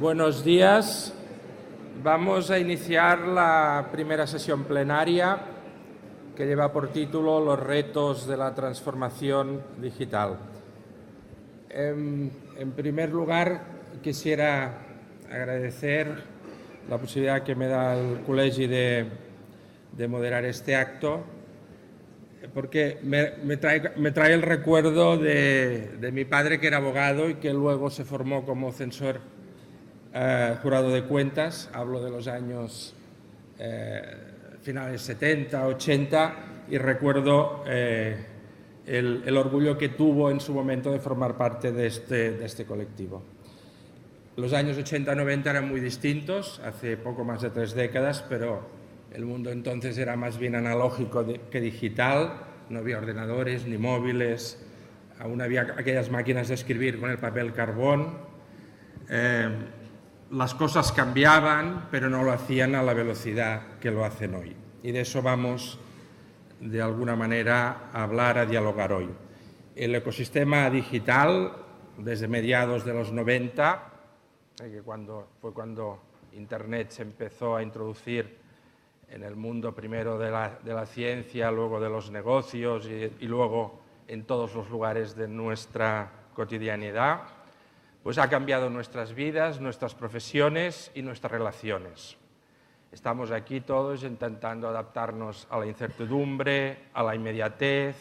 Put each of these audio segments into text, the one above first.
Buenos días. Vamos a iniciar la primera sesión plenaria que lleva por título Los retos de la transformación digital. En primer lugar, quisiera agradecer la posibilidad que me da el Colegio de moderar este acto, porque me trae el recuerdo de mi padre, que era abogado y que luego se formó como censor jurado de cuentas. Hablo de los años finales 70, 80, y recuerdo el orgullo que tuvo en su momento de formar parte de este colectivo. Los años 80-90 eran muy distintos, hace poco más de 3 décadas, pero el mundo entonces era más bien analógico que digital. No había ordenadores ni móviles, aún había aquellas máquinas de escribir con el papel carbón. Las cosas cambiaban, pero no lo hacían a la velocidad que lo hacen hoy. Y de eso vamos, de alguna manera, a hablar, a dialogar hoy. El ecosistema digital, desde mediados de los 90, que fue cuando Internet se empezó a introducir en el mundo, primero de la ciencia, luego de los negocios y luego en todos los lugares de nuestra cotidianidad, pues ha cambiado nuestras vidas, nuestras profesiones y nuestras relaciones. Estamos aquí todos intentando adaptarnos a la incertidumbre, a la inmediatez,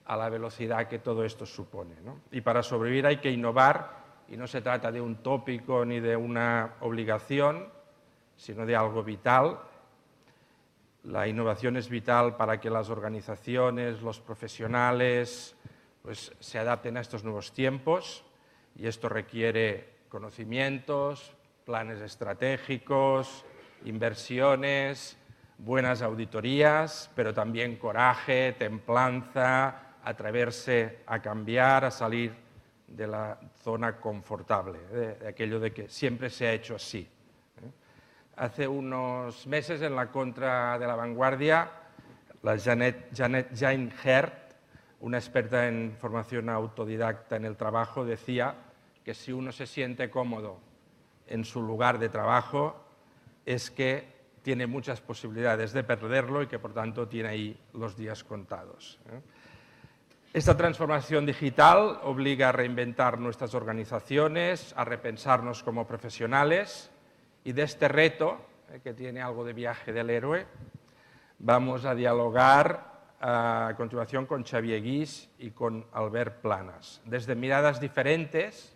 a la velocidad que todo esto supone, ¿no? Y para sobrevivir hay que innovar, y no se trata de un tópico ni de una obligación, sino de algo vital. La innovación es vital para que las organizaciones, los profesionales, pues, se adapten a estos nuevos tiempos. Y esto requiere conocimientos, planes estratégicos, inversiones, buenas auditorías, pero también coraje, templanza, atreverse a cambiar, a salir de la zona confortable, de aquello de que siempre se ha hecho así. Hace unos meses, en la contra de La Vanguardia, la Janet Jane Herd, una experta en formación autodidacta en el trabajo, decía que si uno se siente cómodo en su lugar de trabajo es que tiene muchas posibilidades de perderlo y que por tanto tiene ahí los días contados. Esta transformación digital obliga a reinventar nuestras organizaciones, a repensarnos como profesionales, y de este reto, que tiene algo de viaje del héroe, vamos a dialogar a continuación con Xavier Guix y con Albert Planas. Desde miradas diferentes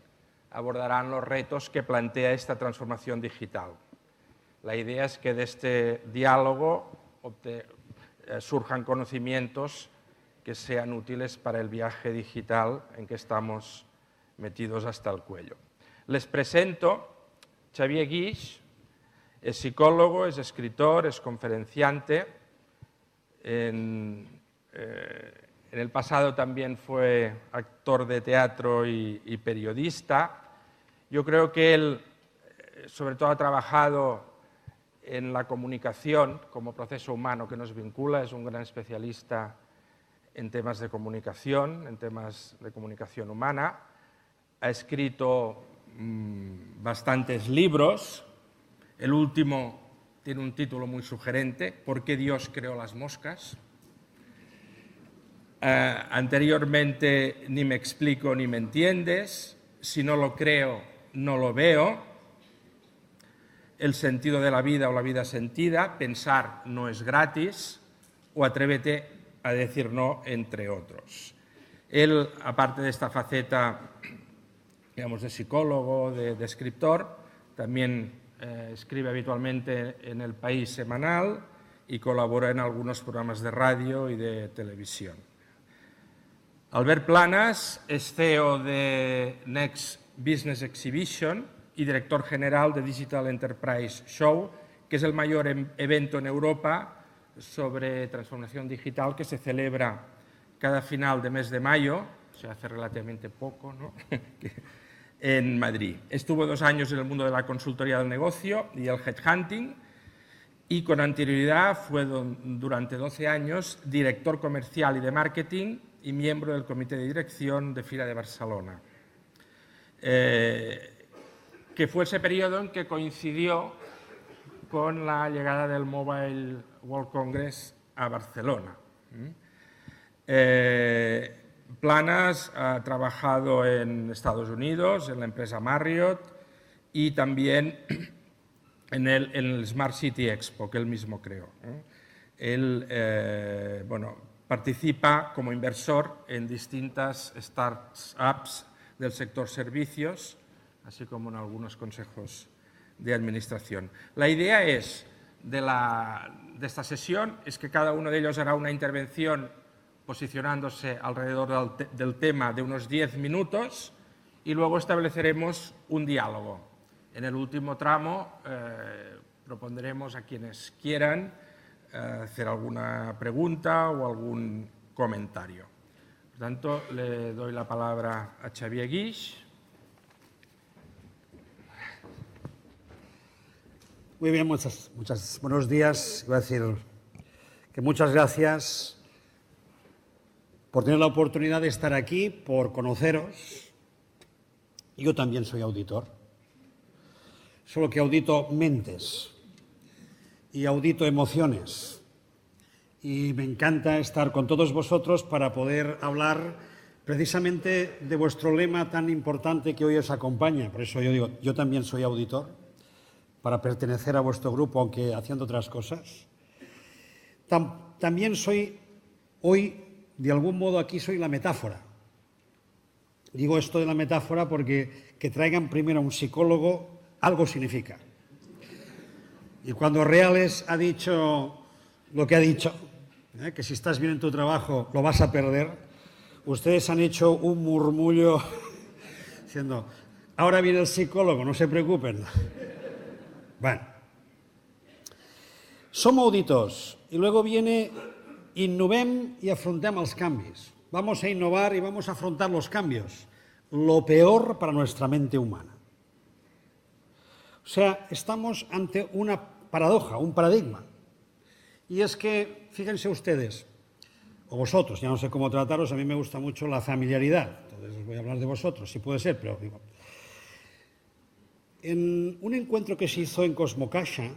abordarán los retos que plantea esta transformación digital. La idea es que de este diálogo surjan conocimientos que sean útiles para el viaje digital en que estamos metidos hasta el cuello. Les presento Xavier Guix. Es psicólogo, es escritor, es conferenciante. En el pasado también fue actor de teatro y periodista. Yo creo que él, sobre todo, ha trabajado en la comunicación como proceso humano que nos vincula. Es un gran especialista en temas de comunicación humana. Ha escrito bastantes libros. El último tiene un título muy sugerente: ¿Por qué Dios creó las moscas? Anteriormente, Ni me explico ni me entiendes, Si no lo creo, no lo veo, El sentido de la vida o la vida sentida, Pensar no es gratis, o Atrévete a decir no, entre otros. Él, aparte de esta faceta, digamos, de psicólogo, de escritor, también escribe habitualmente en El País semanal y colabora en algunos programas de radio y de televisión. Albert Planas es CEO de Next Business Exhibition y director general de Digital Enterprise Show, que es el mayor evento en Europa sobre transformación digital que se celebra cada final de mes de mayo, se hace relativamente poco, ¿no? En Madrid. Estuvo 2 años en el mundo de la consultoría del negocio y el headhunting, y con anterioridad fue durante 12 años director comercial y de marketing y miembro del comité de dirección de Fira de Barcelona. ¿Qué que fue ese periodo en que coincidió con la llegada del Mobile World Congress a Barcelona. Planas ha trabajado en Estados Unidos, en la empresa Marriott y también en el Smart City Expo, que él mismo creó. Él participa como inversor en distintas startups del sector servicios, así como en algunos consejos de administración. La idea de esta sesión es que cada uno de ellos hará una intervención posicionándose alrededor del tema de unos 10 minutos y luego estableceremos un diálogo. En el último tramo propondremos a quienes quieran hacer alguna pregunta o algún comentario. Por tanto, le doy la palabra a Xavier Guix. Muy bien, buenos días. Iba a decir que muchas gracias por tener la oportunidad de estar aquí, por conoceros. Yo también soy auditor, solo que audito mentes y audito emociones. Y me encanta estar con todos vosotros para poder hablar precisamente de vuestro lema tan importante que hoy os acompaña. Por eso yo digo, yo también soy auditor, para pertenecer a vuestro grupo, aunque haciendo otras cosas. También soy, hoy, de algún modo aquí soy la metáfora. Digo esto de la metáfora porque que traigan primero a un psicólogo algo significa. Y cuando Reales ha dicho lo que ha dicho, que si estás bien en tu trabajo lo vas a perder, ustedes han hecho un murmullo diciendo, ahora viene el psicólogo, no se preocupen. Bueno, som auditors i luego viene innovem y afrontem els canvis. Vamos a innovar y vamos a afrontar los cambios. Lo peor para nuestra mente humana. O sea, estamos ante una paradoja, un paradigma. Y es que, fíjense ustedes, o vosotros, ya no sé cómo trataros, a mí me gusta mucho la familiaridad. Entonces os voy a hablar de vosotros, si puede ser, pero digo. En un encuentro que se hizo en Cosmocaixa,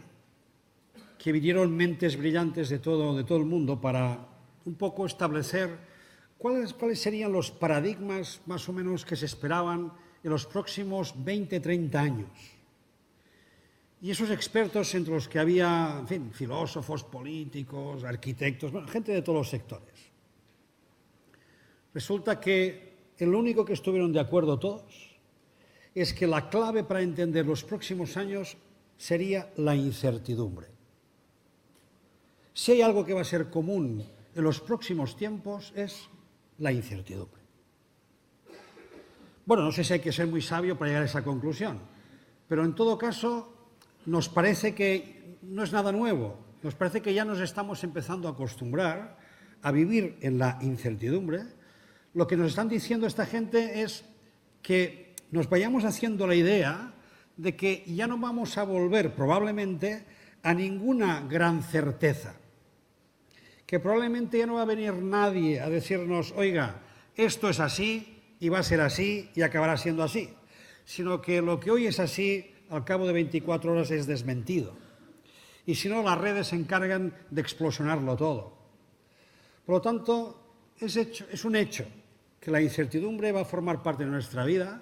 que vinieron mentes brillantes de todo el mundo para un poco establecer cuáles serían los paradigmas más o menos que se esperaban en los próximos 20, 30 años. Y esos expertos, entre los que había, en fin, filósofos, políticos, arquitectos, bueno, gente de todos los sectores. Resulta que el único que estuvieron de acuerdo todos es que la clave para entender los próximos años sería la incertidumbre. Si hay algo que va a ser común en los próximos tiempos es la incertidumbre. Bueno, no sé si hay que ser muy sabio para llegar a esa conclusión, pero en todo caso nos parece que no es nada nuevo, nos parece que ya nos estamos empezando a acostumbrar a vivir en la incertidumbre. Lo que nos están diciendo esta gente es que nos vayamos haciendo la idea de que ya no vamos a volver probablemente a ninguna gran certeza, que probablemente ya no va a venir nadie a decirnos, oiga, esto es así y va a ser así y acabará siendo así, sino que lo que hoy es así, al cabo de 24 horas es desmentido. Y si no, las redes se encargan de explosionarlo todo. Por lo tanto, es un hecho que la incertidumbre va a formar parte de nuestra vida.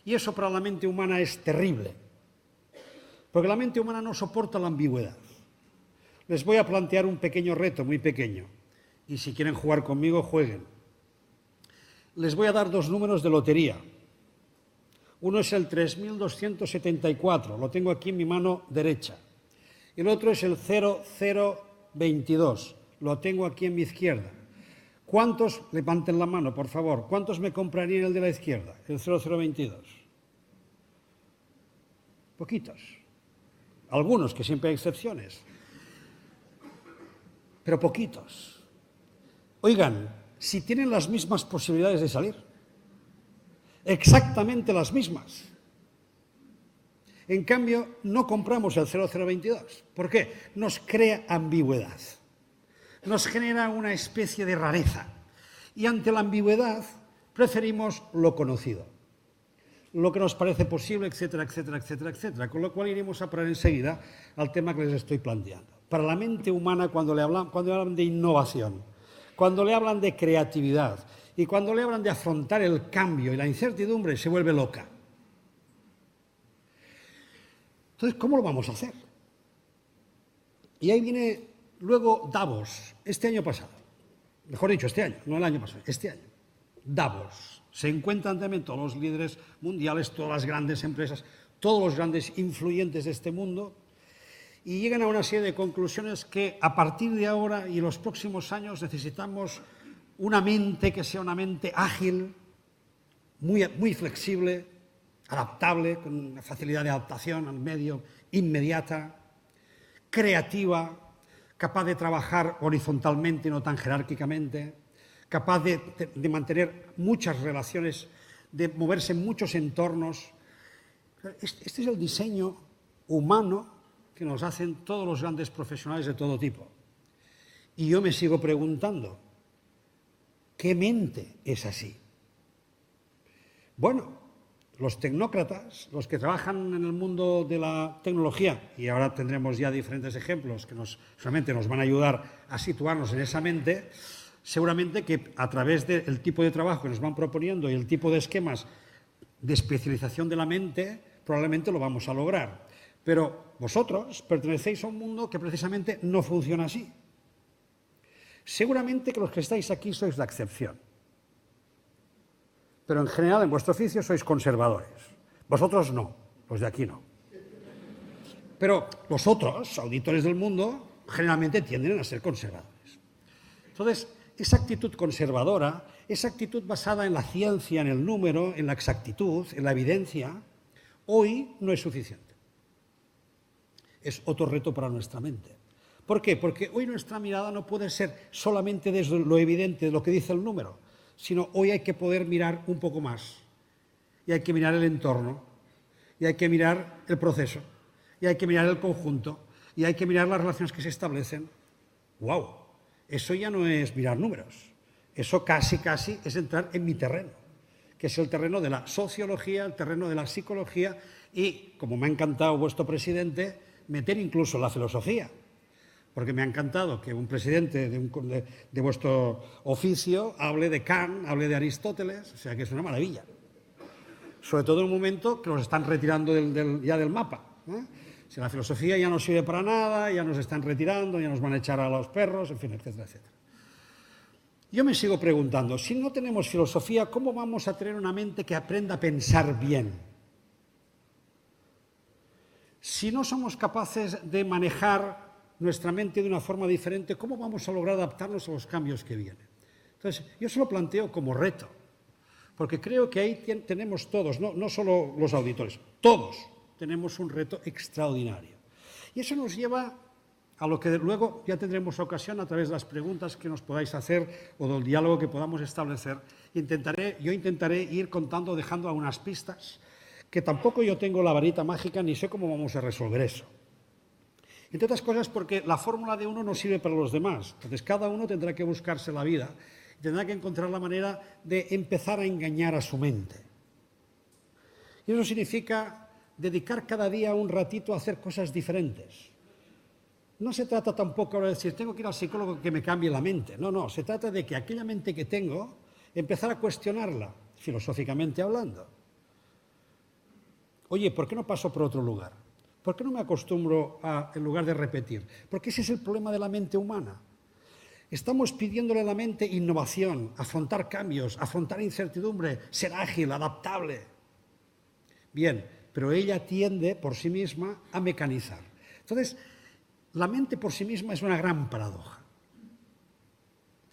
Y eso para la mente humana es terrible, porque la mente humana no soporta la ambigüedad. Les voy a plantear un pequeño reto, muy pequeño, y si quieren jugar conmigo, jueguen. Les voy a dar dos números de lotería. Uno es el 3274, lo tengo aquí en mi mano derecha. Y el otro es el 0022, lo tengo aquí en mi izquierda. ¿Cuántos, levanten la mano, por favor, cuántos me comprarían el de la izquierda, el 0022? Poquitos. Algunos, que siempre hay excepciones. Pero poquitos. Oigan, si tienen las mismas posibilidades de salir, exactamente las mismas. En cambio, no compramos el 0022. ¿Por qué? Nos crea ambigüedad. Nos genera una especie de rareza. Y ante la ambigüedad preferimos lo conocido. lo que nos parece posible, etcétera, etcétera, etcétera, etcétera. Con lo cual iremos a parar enseguida al tema que les estoy planteando. Para la mente humana, cuando le hablan de innovación, cuando le hablan de creatividad y cuando le hablan de afrontar el cambio y la incertidumbre, se vuelve loca. Entonces, ¿cómo lo vamos a hacer? Y ahí viene luego Davos, este año pasado. Mejor dicho, este año, no el año pasado, este año. Davos. Se encuentran también todos los líderes mundiales, todas las grandes empresas, todos los grandes influyentes de este mundo, y llegan a una serie de conclusiones que a partir de ahora y los próximos años necesitamos una mente que sea una mente ágil, muy flexible, adaptable, con una facilidad de adaptación al medio inmediata, creativa, capaz de trabajar horizontalmente y no tan jerárquicamente, capaz de mantener muchas relaciones, de moverse en muchos entornos. Este es el diseño humano que nos hacen todos los grandes profesionales de todo tipo. Y yo me sigo preguntando, ¿qué mente es así? Bueno, los tecnócratas, los que trabajan en el mundo de la tecnología, y ahora tendremos ya diferentes ejemplos que solamente nos van a ayudar a situarnos en esa mente, seguramente que a través del tipo de trabajo que nos van proponiendo y el tipo de esquemas de especialización de la mente, probablemente lo vamos a lograr. Pero vosotros pertenecéis a un mundo que precisamente no funciona así. Seguramente que los que estáis aquí sois la excepción. Pero en general, en vuestro oficio, sois conservadores. Vosotros no, los de aquí no. Pero los otros, auditores del mundo, generalmente tienden a ser conservadores. Entonces, esa actitud conservadora, esa actitud basada en la ciencia, en el número, en la exactitud, en la evidencia, hoy no es suficiente. Es otro reto para nuestra mente. ¿Por qué? Porque hoy nuestra mirada no puede ser solamente desde lo evidente, de lo que dice el número, sino hoy hay que poder mirar un poco más. Y hay que mirar el entorno, y hay que mirar el proceso, y hay que mirar el conjunto, y hay que mirar las relaciones que se establecen. ¡Wow! Eso ya no es mirar números. Eso casi es entrar en mi terreno, que es el terreno de la sociología, el terreno de la psicología y, como me ha encantado vuestro presidente, meter incluso la filosofía. Porque me ha encantado que un presidente de vuestro oficio hable de Kant, hable de Aristóteles, o sea que es una maravilla. Sobre todo en un momento que nos están retirando ya del mapa. Si la filosofía ya no sirve para nada, ya nos están retirando, ya nos van a echar a los perros, en fin, etcétera, etcétera. Yo me sigo preguntando, si no tenemos filosofía, ¿cómo vamos a tener una mente que aprenda a pensar bien? Si no somos capaces de manejar nuestra mente de una forma diferente, ¿cómo vamos a lograr adaptarnos a los cambios que vienen? Entonces, yo se lo planteo como reto, porque creo que ahí tenemos todos, no solo los auditores, todos tenemos un reto extraordinario. Y eso nos lleva a lo que luego ya tendremos ocasión a través de las preguntas que nos podáis hacer o del diálogo que podamos establecer. Yo intentaré ir contando, dejando algunas pistas, que tampoco yo tengo la varita mágica ni sé cómo vamos a resolver eso. Entre otras cosas porque la fórmula de uno no sirve para los demás. Entonces cada uno tendrá que buscarse la vida, tendrá que encontrar la manera de empezar a engañar a su mente. Y eso significa dedicar cada día un ratito a hacer cosas diferentes. No se trata tampoco ahora de decir, tengo que ir al psicólogo que me cambie la mente. No, se trata de que aquella mente que tengo, empezar a cuestionarla, filosóficamente hablando. Oye, ¿por qué no paso por otro lugar? ¿Por qué no me acostumbro en lugar de repetir? Porque ese es el problema de la mente humana. Estamos pidiéndole a la mente innovación, afrontar cambios, afrontar incertidumbre, ser ágil, adaptable. Bien, pero ella tiende por sí misma a mecanizar. Entonces, la mente por sí misma es una gran paradoja.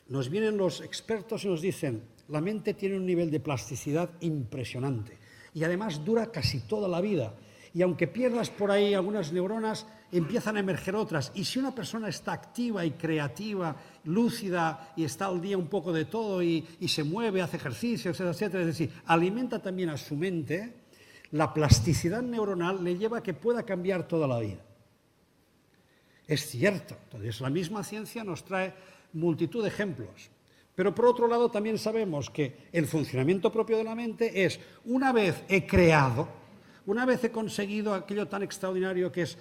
Nos vienen los expertos y nos dicen, la mente tiene un nivel de plasticidad impresionante y además dura casi toda la vida. Y aunque pierdas por ahí algunas neuronas, empiezan a emerger otras. Y si una persona está activa y creativa, lúcida, y está al día un poco de todo, y se mueve, hace ejercicio, etcétera, etcétera, es decir, alimenta también a su mente, la plasticidad neuronal le lleva a que pueda cambiar toda la vida. Es cierto. Entonces, la misma ciencia nos trae multitud de ejemplos. Pero por otro lado también sabemos que el funcionamiento propio de la mente es, una vez he creado, una vez he conseguido aquello tan extraordinario que es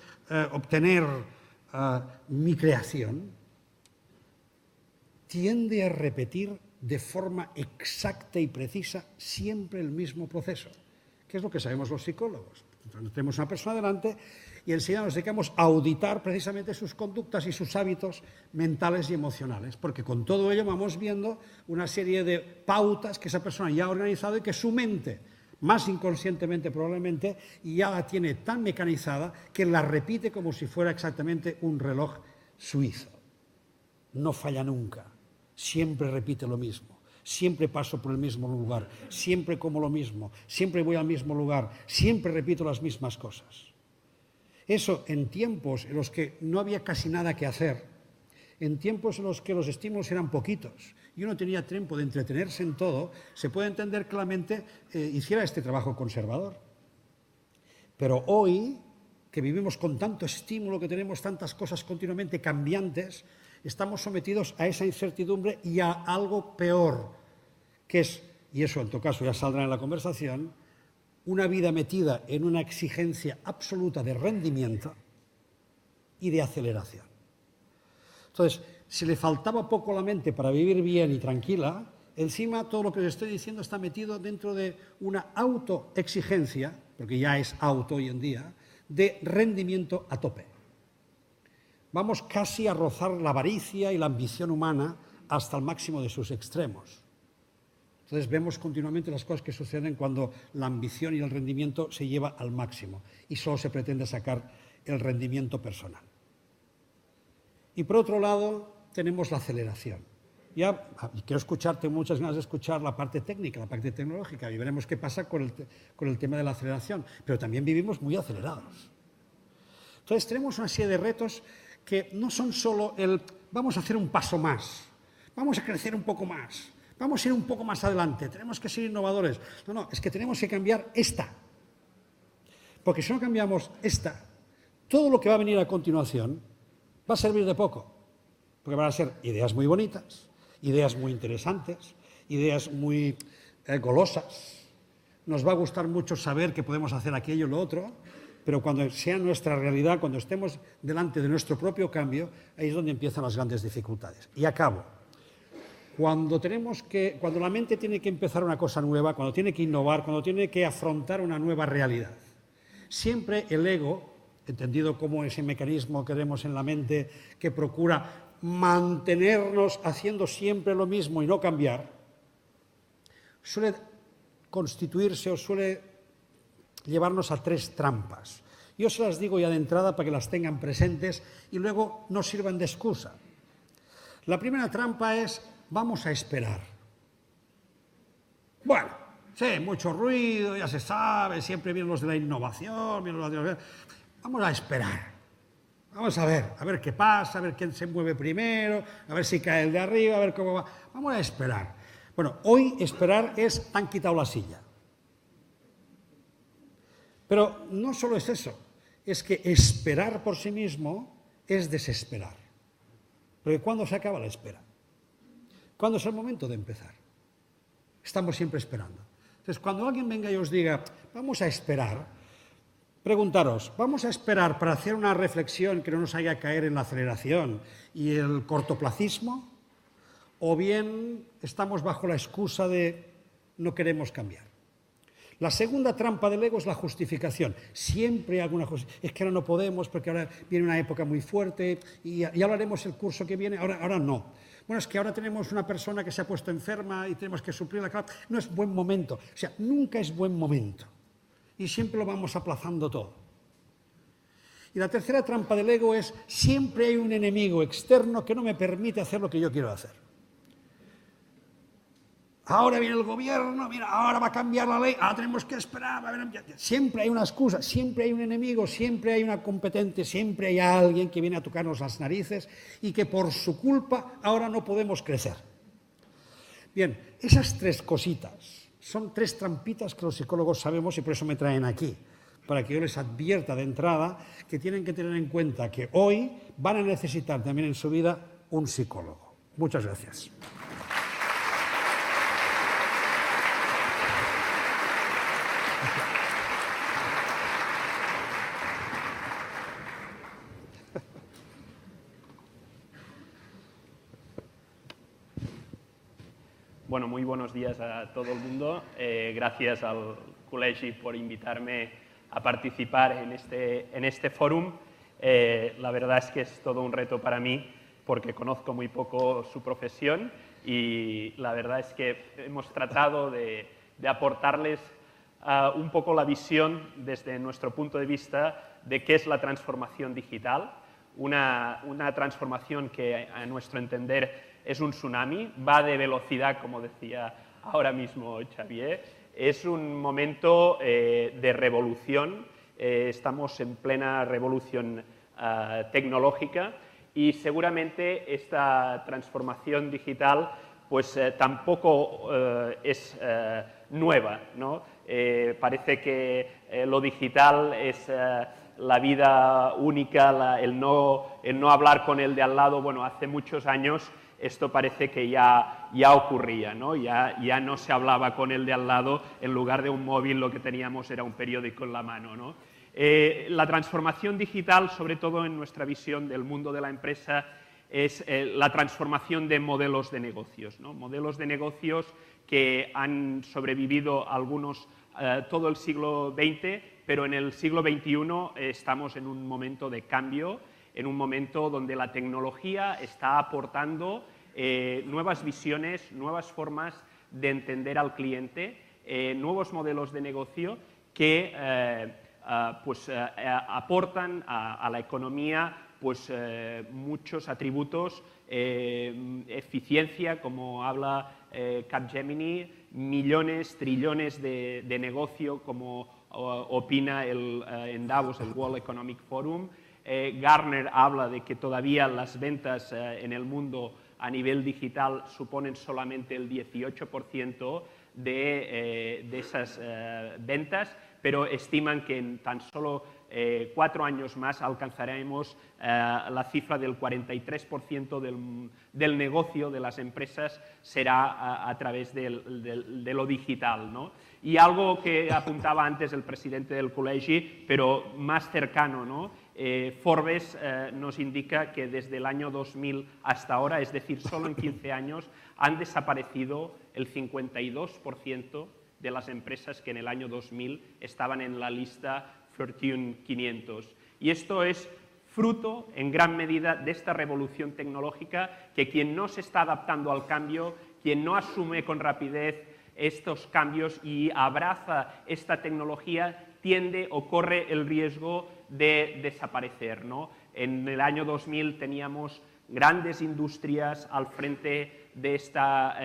obtener mi creación, tiende a repetir de forma exacta y precisa siempre el mismo proceso, que es lo que sabemos los psicólogos. Entonces, tenemos una persona delante y enseguida nos dedicamos a auditar precisamente sus conductas y sus hábitos mentales y emocionales, porque con todo ello vamos viendo una serie de pautas que esa persona ya ha organizado y que su mente, más inconscientemente probablemente, ya la tiene tan mecanizada que la repite como si fuera exactamente un reloj suizo. No falla nunca, siempre repite lo mismo. Siempre paso por el mismo lugar, siempre como lo mismo, siempre voy al mismo lugar, siempre repito las mismas cosas. Eso en tiempos en los que no había casi nada que hacer, en tiempos en los que los estímulos eran poquitos y uno tenía tiempo de entretenerse en todo, se puede entender que la mente hiciera este trabajo conservador. Pero hoy, que vivimos con tanto estímulo, que tenemos tantas cosas continuamente cambiantes, estamos sometidos a esa incertidumbre y a algo peor, que es, y eso en todo caso ya saldrá en la conversación, una vida metida en una exigencia absoluta de rendimiento y de aceleración. Entonces, si le faltaba poco a la mente para vivir bien y tranquila, encima todo lo que les estoy diciendo está metido dentro de una autoexigencia, porque ya es auto hoy en día, de rendimiento a tope. Vamos casi a rozar la avaricia y la ambición humana hasta el máximo de sus extremos. Entonces vemos continuamente las cosas que suceden cuando la ambición y el rendimiento se lleva al máximo y solo se pretende sacar el rendimiento personal. Y por otro lado tenemos la aceleración. Ya quiero escucharte, muchas ganas de escuchar la parte técnica, la parte tecnológica, y veremos qué pasa con el tema de la aceleración. Pero también vivimos muy acelerados. Entonces tenemos una serie de retos que no son solo el vamos a hacer un paso más, vamos a crecer un poco más, vamos a ir un poco más adelante, tenemos que ser innovadores. No, es que tenemos que cambiar esta. Porque si no cambiamos esta, todo lo que va a venir a continuación va a servir de poco. Porque van a ser ideas muy bonitas, ideas muy interesantes, ideas muy golosas. Nos va a gustar mucho saber que podemos hacer aquello y lo otro, pero cuando sea nuestra realidad, cuando estemos delante de nuestro propio cambio, ahí es donde empiezan las grandes dificultades. Y acabo. Cuando la mente tiene que empezar una cosa nueva, cuando tiene que innovar, cuando tiene que afrontar una nueva realidad, siempre el ego, entendido como ese mecanismo que vemos en la mente que procura mantenernos haciendo siempre lo mismo y no cambiar, suele constituirse o suele llevarnos a tres trampas. Yo se las digo ya de entrada para que las tengan presentes y luego no sirvan de excusa. La primera trampa es vamos a esperar. Bueno, sí, mucho ruido, ya se sabe, siempre vienen los de la innovación, vamos a esperar. Vamos a ver qué pasa, a ver quién se mueve primero, a ver si cae el de arriba, a ver cómo va. Vamos a esperar. Bueno, hoy esperar es han quitado la silla. Pero no solo es eso, es que esperar por sí mismo es desesperar. Porque ¿cuándo se acaba la espera? ¿Cuándo es el momento de empezar? Estamos siempre esperando. Entonces, cuando alguien venga y os diga, vamos a esperar, preguntaros, ¿vamos a esperar para hacer una reflexión que no nos haga caer en la aceleración y el cortoplacismo? ¿O bien estamos bajo la excusa de no queremos cambiar? La segunda trampa del ego es la justificación. Siempre hay alguna justificación. Es que ahora no podemos porque ahora viene una época muy fuerte y ya hablaremos el curso que viene, ahora no. Bueno, es que ahora tenemos una persona que se ha puesto enferma y tenemos que suplirla. No es buen momento. O sea, nunca es buen momento. Y siempre lo vamos aplazando todo. Y la tercera trampa del ego es siempre hay un enemigo externo que no me permite hacer lo que yo quiero hacer. Ahora viene el gobierno, mira, ahora va a cambiar la ley, ahora tenemos que esperar. Siempre hay una excusa, siempre hay un enemigo, siempre hay una competente, siempre hay alguien que viene a tocarnos las narices y que por su culpa ahora no podemos crecer. Bien, esas tres cositas son tres trampitas que los psicólogos sabemos y por eso me traen aquí, para que yo les advierta de entrada que tienen que tener en cuenta que hoy van a necesitar también en su vida un psicólogo. Muchas gracias. Bueno, muy buenos días a todo el mundo. Gracias al Col·legi por invitarme a participar en este fórum. La verdad es que es todo un reto para mí porque conozco muy poco su profesión y la verdad es que hemos tratado de aportarles un poco la visión desde nuestro punto de vista de qué es la transformación digital. Una transformación que, a nuestro entender, es un tsunami, va de velocidad, como decía ahora mismo Xavier. Es un momento de revolución, estamos en plena revolución tecnológica y seguramente esta transformación digital pues tampoco es nueva, ¿no? Parece que lo digital es la vida única, el no hablar con el de al lado. Bueno, hace muchos años esto parece que ya ocurría, ¿no? Ya no se hablaba con el de al lado, en lugar de un móvil lo que teníamos era un periódico en la mano, ¿no? La transformación digital, sobre todo en nuestra visión del mundo de la empresa, es la transformación de modelos de negocios, ¿no? Modelos de negocios que han sobrevivido algunos todo el siglo XX, pero en el siglo XXI estamos en un momento de cambio, en un momento donde la tecnología está aportando nuevas visiones, nuevas formas de entender al cliente, nuevos modelos de negocio que aportan a la economía pues, muchos atributos, eficiencia, como habla Capgemini, millones, trillones de negocio, como opina en Davos, el World Economic Forum. Gartner habla de que todavía las ventas en el mundo a nivel digital suponen solamente el 18% de esas ventas, pero estiman que en tan solo 4 años más alcanzaremos la cifra del 43% del negocio de las empresas será a través de lo digital, ¿no? Y algo que apuntaba antes el presidente del Col·legi, pero más cercano, ¿no? Forbes nos indica que desde el año 2000 hasta ahora, es decir, solo en 15 años, han desaparecido el 52% de las empresas que en el año 2000 estaban en la lista Fortune 500. Y esto es fruto, en gran medida, de esta revolución tecnológica que quien no se está adaptando al cambio, quien no asume con rapidez estos cambios y abraza esta tecnología, tiende o corre el riesgo de desaparecer, ¿no? En el año 2000 teníamos grandes industrias al frente de esta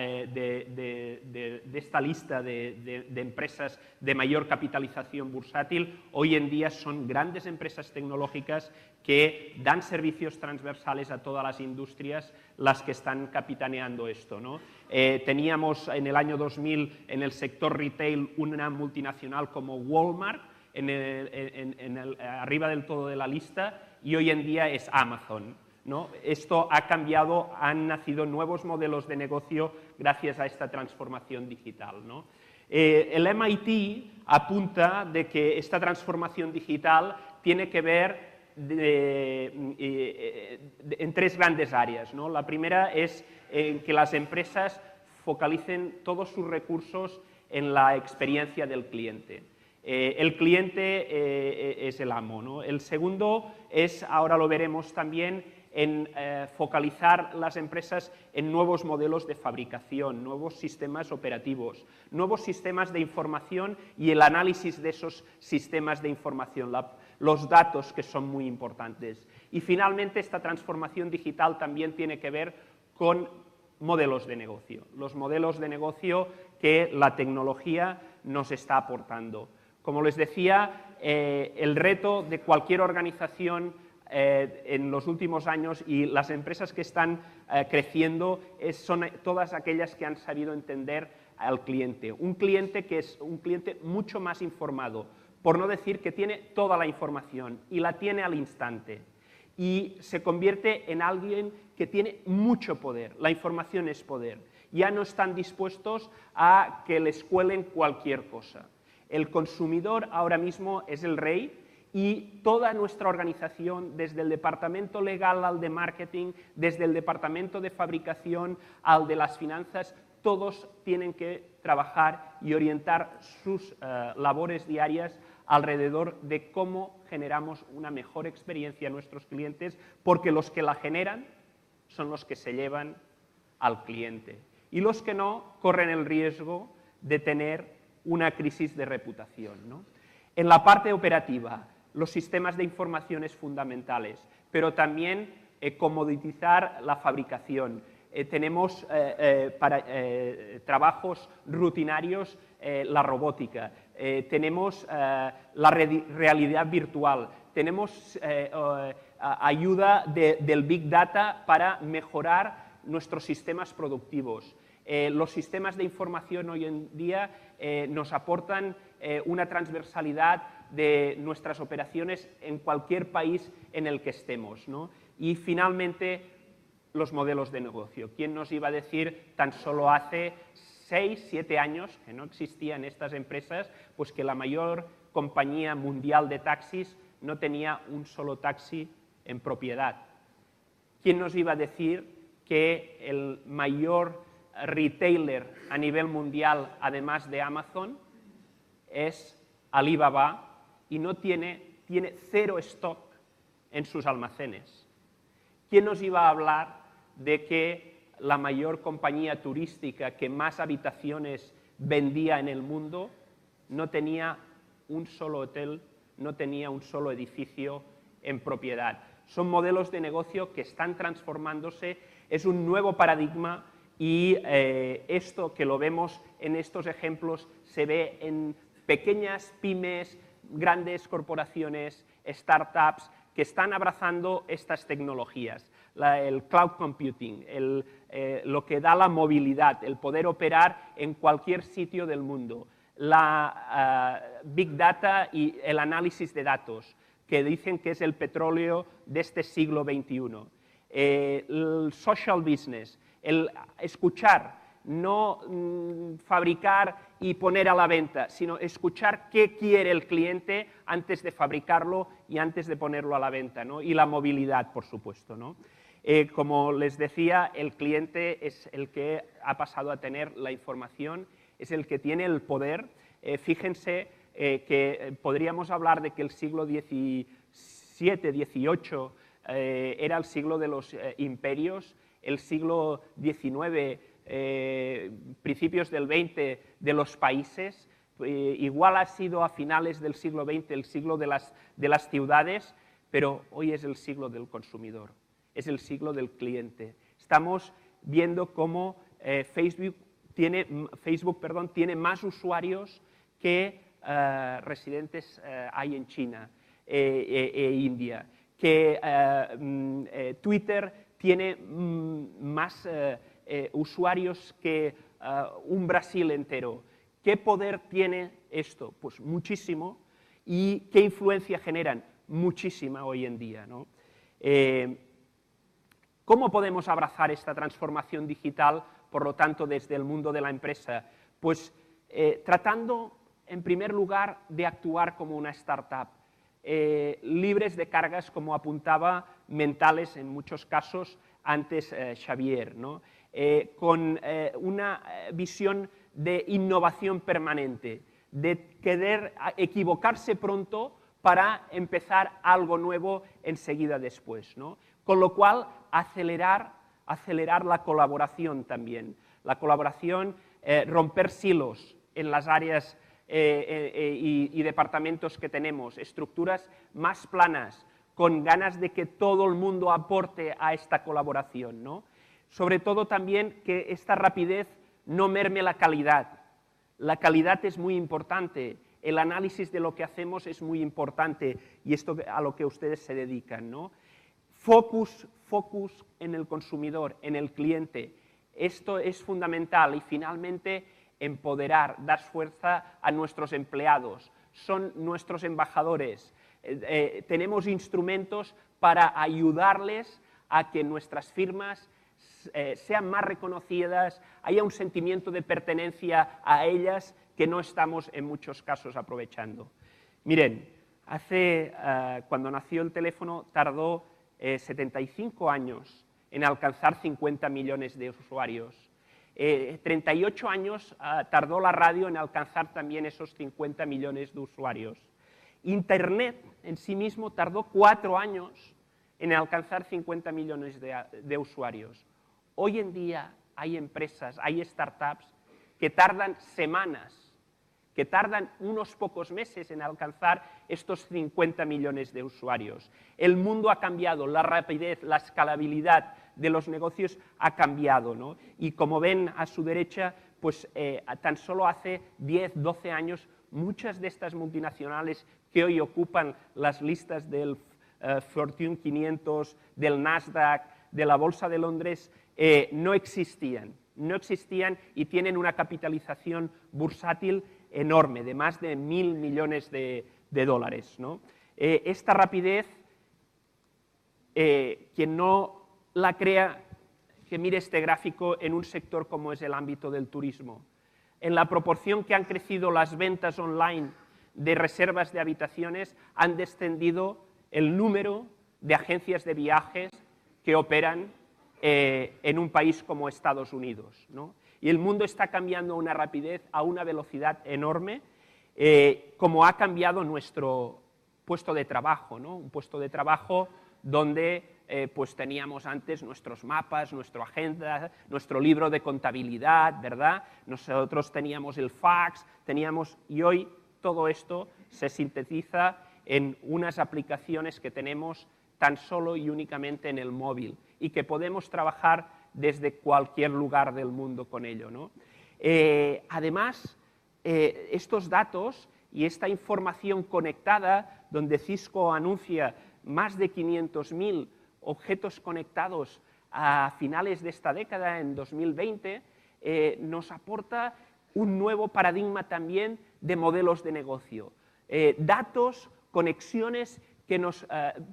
lista de empresas de mayor capitalización bursátil. Hoy en día son grandes empresas tecnológicas que dan servicios transversales a todas las industrias las que están capitaneando esto, ¿no? Teníamos en el año 2000 en el sector retail una multinacional como Walmart, arriba del todo de la lista, y hoy en día es Amazon, ¿no? Esto ha cambiado, han nacido nuevos modelos de negocio gracias a esta transformación digital, ¿no? El MIT apunta de que esta transformación digital tiene que ver en 3 grandes áreas, ¿no? La primera es que las empresas focalicen todos sus recursos en la experiencia del cliente. El cliente es el amo, ¿no? El segundo es, ahora lo veremos también, en focalizar las empresas en nuevos modelos de fabricación, nuevos sistemas operativos, nuevos sistemas de información y el análisis de esos sistemas de información, los datos, que son muy importantes. Y finalmente esta transformación digital también tiene que ver con modelos de negocio, los modelos de negocio que la tecnología nos está aportando. Como les decía, el reto de cualquier organización en los últimos años y las empresas que están creciendo son todas aquellas que han sabido entender al cliente. Un cliente que es un cliente mucho más informado, por no decir que tiene toda la información y la tiene al instante. Y se convierte en alguien que tiene mucho poder. La información es poder. Ya no están dispuestos a que les cuelen cualquier cosa. El consumidor ahora mismo es el rey y toda nuestra organización, desde el departamento legal al de marketing, desde el departamento de fabricación al de las finanzas, todos tienen que trabajar y orientar sus labores diarias alrededor de cómo generamos una mejor experiencia a nuestros clientes, porque los que la generan son los que se llevan al cliente. Y los que no corren el riesgo de tener una crisis de reputación, ¿no? En la parte operativa, los sistemas de información es fundamentales, pero también comoditizar la fabricación. Tenemos para trabajos rutinarios la robótica, tenemos la realidad virtual, tenemos ayuda del Big Data para mejorar nuestros sistemas productivos. Los sistemas de información hoy en día nos aportan una transversalidad de nuestras operaciones en cualquier país en el que estemos, ¿no? Y finalmente, los modelos de negocio. ¿Quién nos iba a decir tan solo hace 6, 7 años que no existían estas empresas, pues que la mayor compañía mundial de taxis no tenía un solo taxi en propiedad? ¿Quién nos iba a decir que el mayor retailer a nivel mundial, además de Amazon, es Alibaba y no tiene cero stock en sus almacenes? ¿Quién nos iba a hablar de que la mayor compañía turística que más habitaciones vendía en el mundo no tenía un solo hotel, no tenía un solo edificio en propiedad? Son modelos de negocio que están transformándose, es un nuevo paradigma y esto que lo vemos en estos ejemplos se ve en pequeñas pymes, grandes corporaciones, startups que están abrazando estas tecnologías. El cloud computing, lo que da la movilidad, el poder operar en cualquier sitio del mundo, la Big Data y el análisis de datos, que dicen que es el petróleo de este siglo XXI. El social business, el escuchar, no fabricar y poner a la venta, sino escuchar qué quiere el cliente antes de fabricarlo y antes de ponerlo a la venta, ¿no? Y la movilidad, por supuesto, ¿no? Como les decía, el cliente es el que ha pasado a tener la información, es el que tiene el poder. Fíjense que podríamos hablar de que el siglo XVII, XVIII era el siglo de los imperios, el siglo XIX, principios del XX de los países, igual ha sido a finales del siglo XX el siglo de las ciudades, pero hoy es el siglo del consumidor, es el siglo del cliente. Estamos viendo cómo Facebook tiene más usuarios que residentes hay en China e India, que Twitter tiene más usuarios que un Brasil entero. ¿Qué poder tiene esto? Pues muchísimo. ¿Y qué influencia generan? Muchísima hoy en día, ¿no? ¿Cómo podemos abrazar esta transformación digital, por lo tanto, desde el mundo de la empresa? Pues tratando, en primer lugar, de actuar como una startup, libres de cargas, como apuntaba, mentales en muchos casos antes Xavier, ¿no? Con una visión de innovación permanente, de querer equivocarse pronto para empezar algo nuevo enseguida después, ¿no? Con lo cual, acelerar la colaboración también. La colaboración, romper silos en las áreas y departamentos que tenemos, estructuras más planas, con ganas de que todo el mundo aporte a esta colaboración, ¿no? Sobre todo también que esta rapidez no merme la calidad. La calidad es muy importante, el análisis de lo que hacemos es muy importante y esto a lo que ustedes se dedican, ¿no? Focus en el consumidor, en el cliente. Esto es fundamental y finalmente empoderar, dar fuerza a nuestros empleados. Son nuestros embajadores. Tenemos instrumentos para ayudarles a que nuestras firmas sean más reconocidas, haya un sentimiento de pertenencia a ellas que no estamos en muchos casos aprovechando. Miren, cuando nació el teléfono tardó 75 años en alcanzar 50 millones de usuarios. 38 años tardó la radio en alcanzar también esos 50 millones de usuarios. Internet en sí mismo tardó 4 años en alcanzar 50 millones de usuarios. Hoy en día hay empresas, hay startups que tardan semanas, que tardan unos pocos meses en alcanzar estos 50 millones de usuarios. El mundo ha cambiado, la rapidez, la escalabilidad de los negocios ha cambiado, ¿no? Y como ven a su derecha, pues tan solo hace 10, 12 años, muchas de estas multinacionales que hoy ocupan las listas del Fortune 500, del Nasdaq, de la Bolsa de Londres, no existían y tienen una capitalización bursátil enorme, de más de 1.000 millones de dólares, ¿no? Esta rapidez, quien no la crea, que mire este gráfico en un sector como es el ámbito del turismo. En la proporción que han crecido las ventas online de reservas de habitaciones, han descendido el número de agencias de viajes que operan en un país como Estados Unidos, ¿no? Y el mundo está cambiando a una rapidez, a una velocidad enorme, como ha cambiado nuestro puesto de trabajo, ¿no? Un puesto de trabajo donde pues teníamos antes nuestros mapas, nuestra agenda, nuestro libro de contabilidad, ¿verdad? Nosotros teníamos el fax, y hoy todo esto se sintetiza en unas aplicaciones que tenemos tan solo y únicamente en el móvil y que podemos trabajar desde cualquier lugar del mundo con ello, ¿no? Además, estos datos y esta información conectada, donde Cisco anuncia más de 500.000 objetos conectados a finales de esta década, en 2020, nos aporta un nuevo paradigma también de modelos de negocio. Datos, conexiones que nos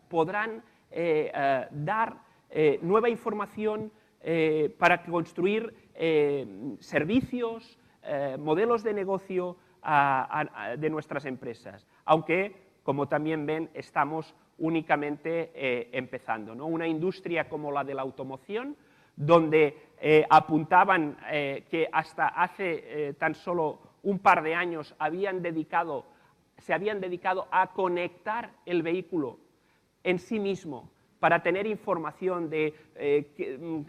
podrán dar nueva información para construir servicios, modelos de negocio de nuestras empresas, aunque, como también ven, estamos únicamente empezando, ¿no? Una industria como la de la automoción, donde apuntaban que hasta hace tan solo un par de años se habían dedicado a conectar el vehículo en sí mismo para tener información de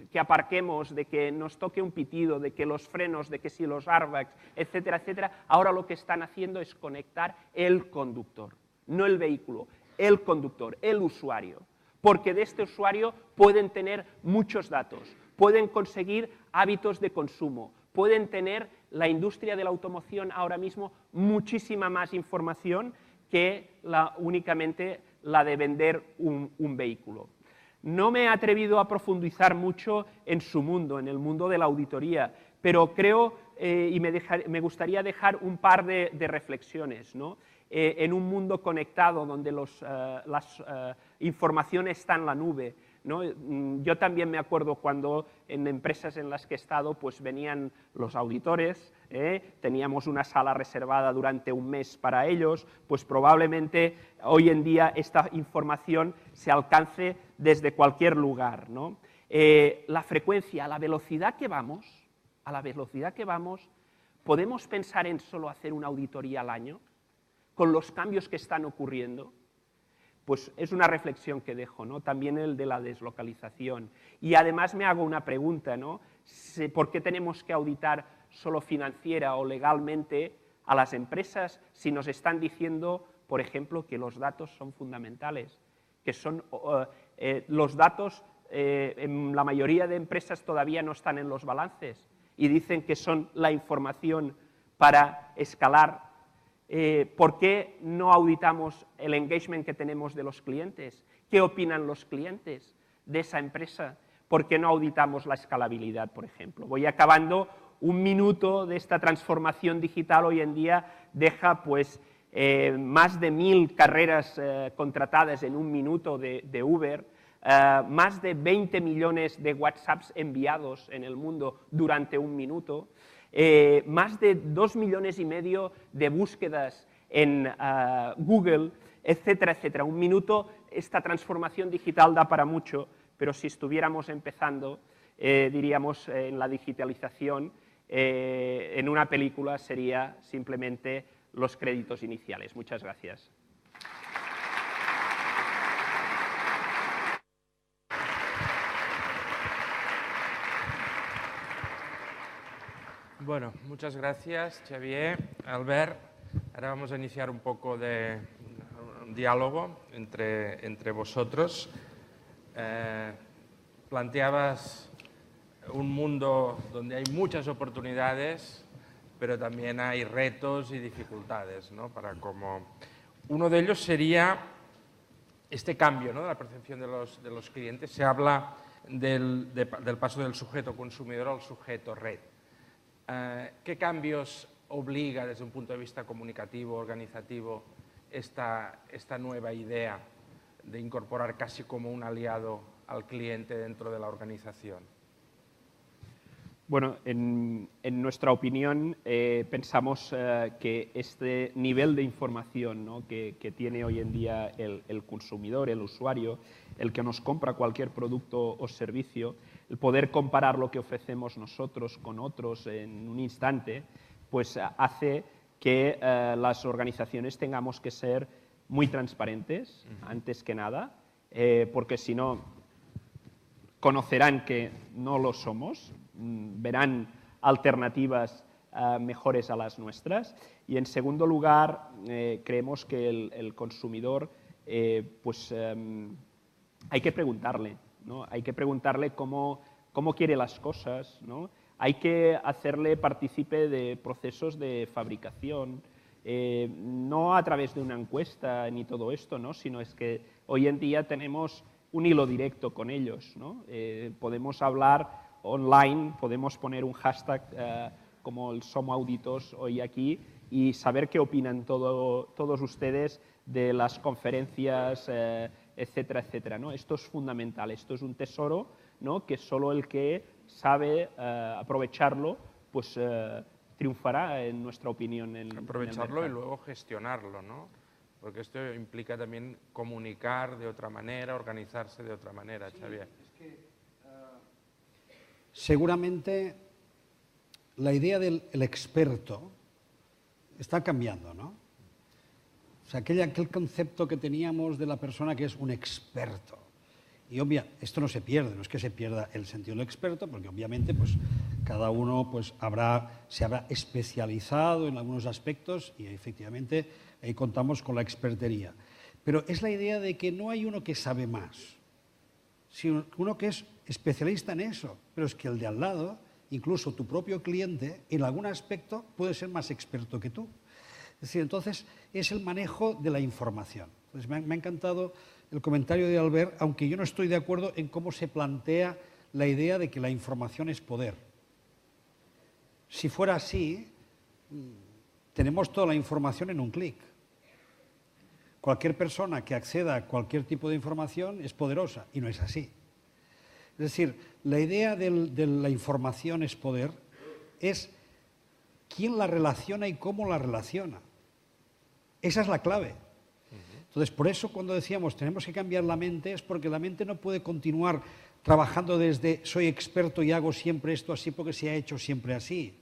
que aparquemos, de que nos toque un pitido, de que los frenos, de que si los airbags, etcétera, etcétera. Ahora lo que están haciendo es conectar el conductor, no el vehículo, el conductor, el usuario, porque de este usuario pueden tener muchos datos, pueden conseguir hábitos de consumo, pueden tener la industria de la automoción ahora mismo muchísima más información que únicamente la de vender un vehículo. No me he atrevido a profundizar mucho en su mundo, en el mundo de la auditoría, pero creo y me gustaría dejar un par de reflexiones, ¿no? En un mundo conectado donde la información está en la nube, ¿no? Yo también me acuerdo cuando en empresas en las que he estado pues venían los auditores, teníamos una sala reservada durante un mes para ellos, pues probablemente hoy en día esta información se alcance desde cualquier lugar, ¿no? La frecuencia, a la velocidad que vamos, podemos pensar en solo hacer una auditoría al año con los cambios que están ocurriendo. Pues es una reflexión que dejo, ¿no? También el de la deslocalización. Y además me hago una pregunta, ¿no? ¿Por qué tenemos que auditar solo financiera o legalmente a las empresas si nos están diciendo, por ejemplo, que los datos son fundamentales? Que son los datos, en la mayoría de empresas todavía no están en los balances y dicen que son la información para escalar. ¿Por qué no auditamos el engagement que tenemos de los clientes? ¿Qué opinan los clientes de esa empresa? ¿Por qué no auditamos la escalabilidad, por ejemplo? Voy acabando. Un minuto de esta transformación digital hoy en día deja pues, más de 1.000 carreras contratadas en un minuto de Uber, más de 20 millones de WhatsApps enviados en el mundo durante un minuto, más de 2,5 millones de búsquedas en Google, etcétera, etcétera. Un minuto, esta transformación digital da para mucho, pero si estuviéramos empezando, diríamos, en la digitalización, en una película sería simplemente los créditos iniciales. Muchas gracias. Bueno, muchas gracias, Xavier, Albert. Ahora vamos a iniciar un poco de un diálogo entre vosotros. Planteabas un mundo donde hay muchas oportunidades, pero también hay retos y dificultades, ¿no? Uno de ellos sería este cambio, ¿no?, de la percepción de los clientes. Se habla del paso del sujeto consumidor al sujeto red. ¿Qué cambios obliga desde un punto de vista comunicativo, organizativo, esta nueva idea de incorporar casi como un aliado al cliente dentro de la organización? Bueno, en nuestra opinión pensamos que este nivel de información, ¿no?, que tiene hoy en día el consumidor, el usuario, el que nos compra cualquier producto o servicio, el poder comparar lo que ofrecemos nosotros con otros en un instante, pues hace que las organizaciones tengamos que ser muy transparentes, antes que nada, porque si no, conocerán que no lo somos, verán alternativas mejores a las nuestras. Y en segundo lugar, creemos que el consumidor, hay que preguntarle, ¿no? Hay que preguntarle cómo quiere las cosas, ¿no? Hay que hacerle partícipe de procesos de fabricación, no a través de una encuesta ni todo esto, ¿no?, sino es que hoy en día tenemos un hilo directo con ellos, ¿no? Podemos hablar online, podemos poner un hashtag como el SomAuditos hoy aquí y saber qué opinan todos ustedes de las conferencias, etcétera, etcétera, ¿no? Esto es fundamental, esto es un tesoro, ¿no?, que solo el que sabe aprovecharlo, pues triunfará, en nuestra opinión. Aprovecharlo y luego gestionarlo, ¿no? Porque esto implica también comunicar de otra manera, organizarse de otra manera, sí, Xavier. Es que, seguramente la idea del experto está cambiando, ¿no? O sea, aquel concepto que teníamos de la persona que es un experto. Y esto no se pierde, no es que se pierda el sentido del experto, porque obviamente pues, cada uno pues, se habrá especializado en algunos aspectos y efectivamente ahí contamos con la expertería. Pero es la idea de que no hay uno que sabe más, sino uno que es especialista en eso, pero es que el de al lado, incluso tu propio cliente, en algún aspecto puede ser más experto que tú. Es decir, entonces es el manejo de la información. Entonces, me ha encantado el comentario de Albert, aunque yo no estoy de acuerdo en cómo se plantea la idea de que la información es poder. Si fuera así, tenemos toda la información en un clic. Cualquier persona que acceda a cualquier tipo de información es poderosa, y no es así. Es decir, la idea de la información es poder es quién la relaciona y cómo la relaciona. Esa es la clave. Entonces, por eso cuando decíamos tenemos que cambiar la mente, es porque la mente no puede continuar trabajando desde soy experto y hago siempre esto así porque se ha hecho siempre así.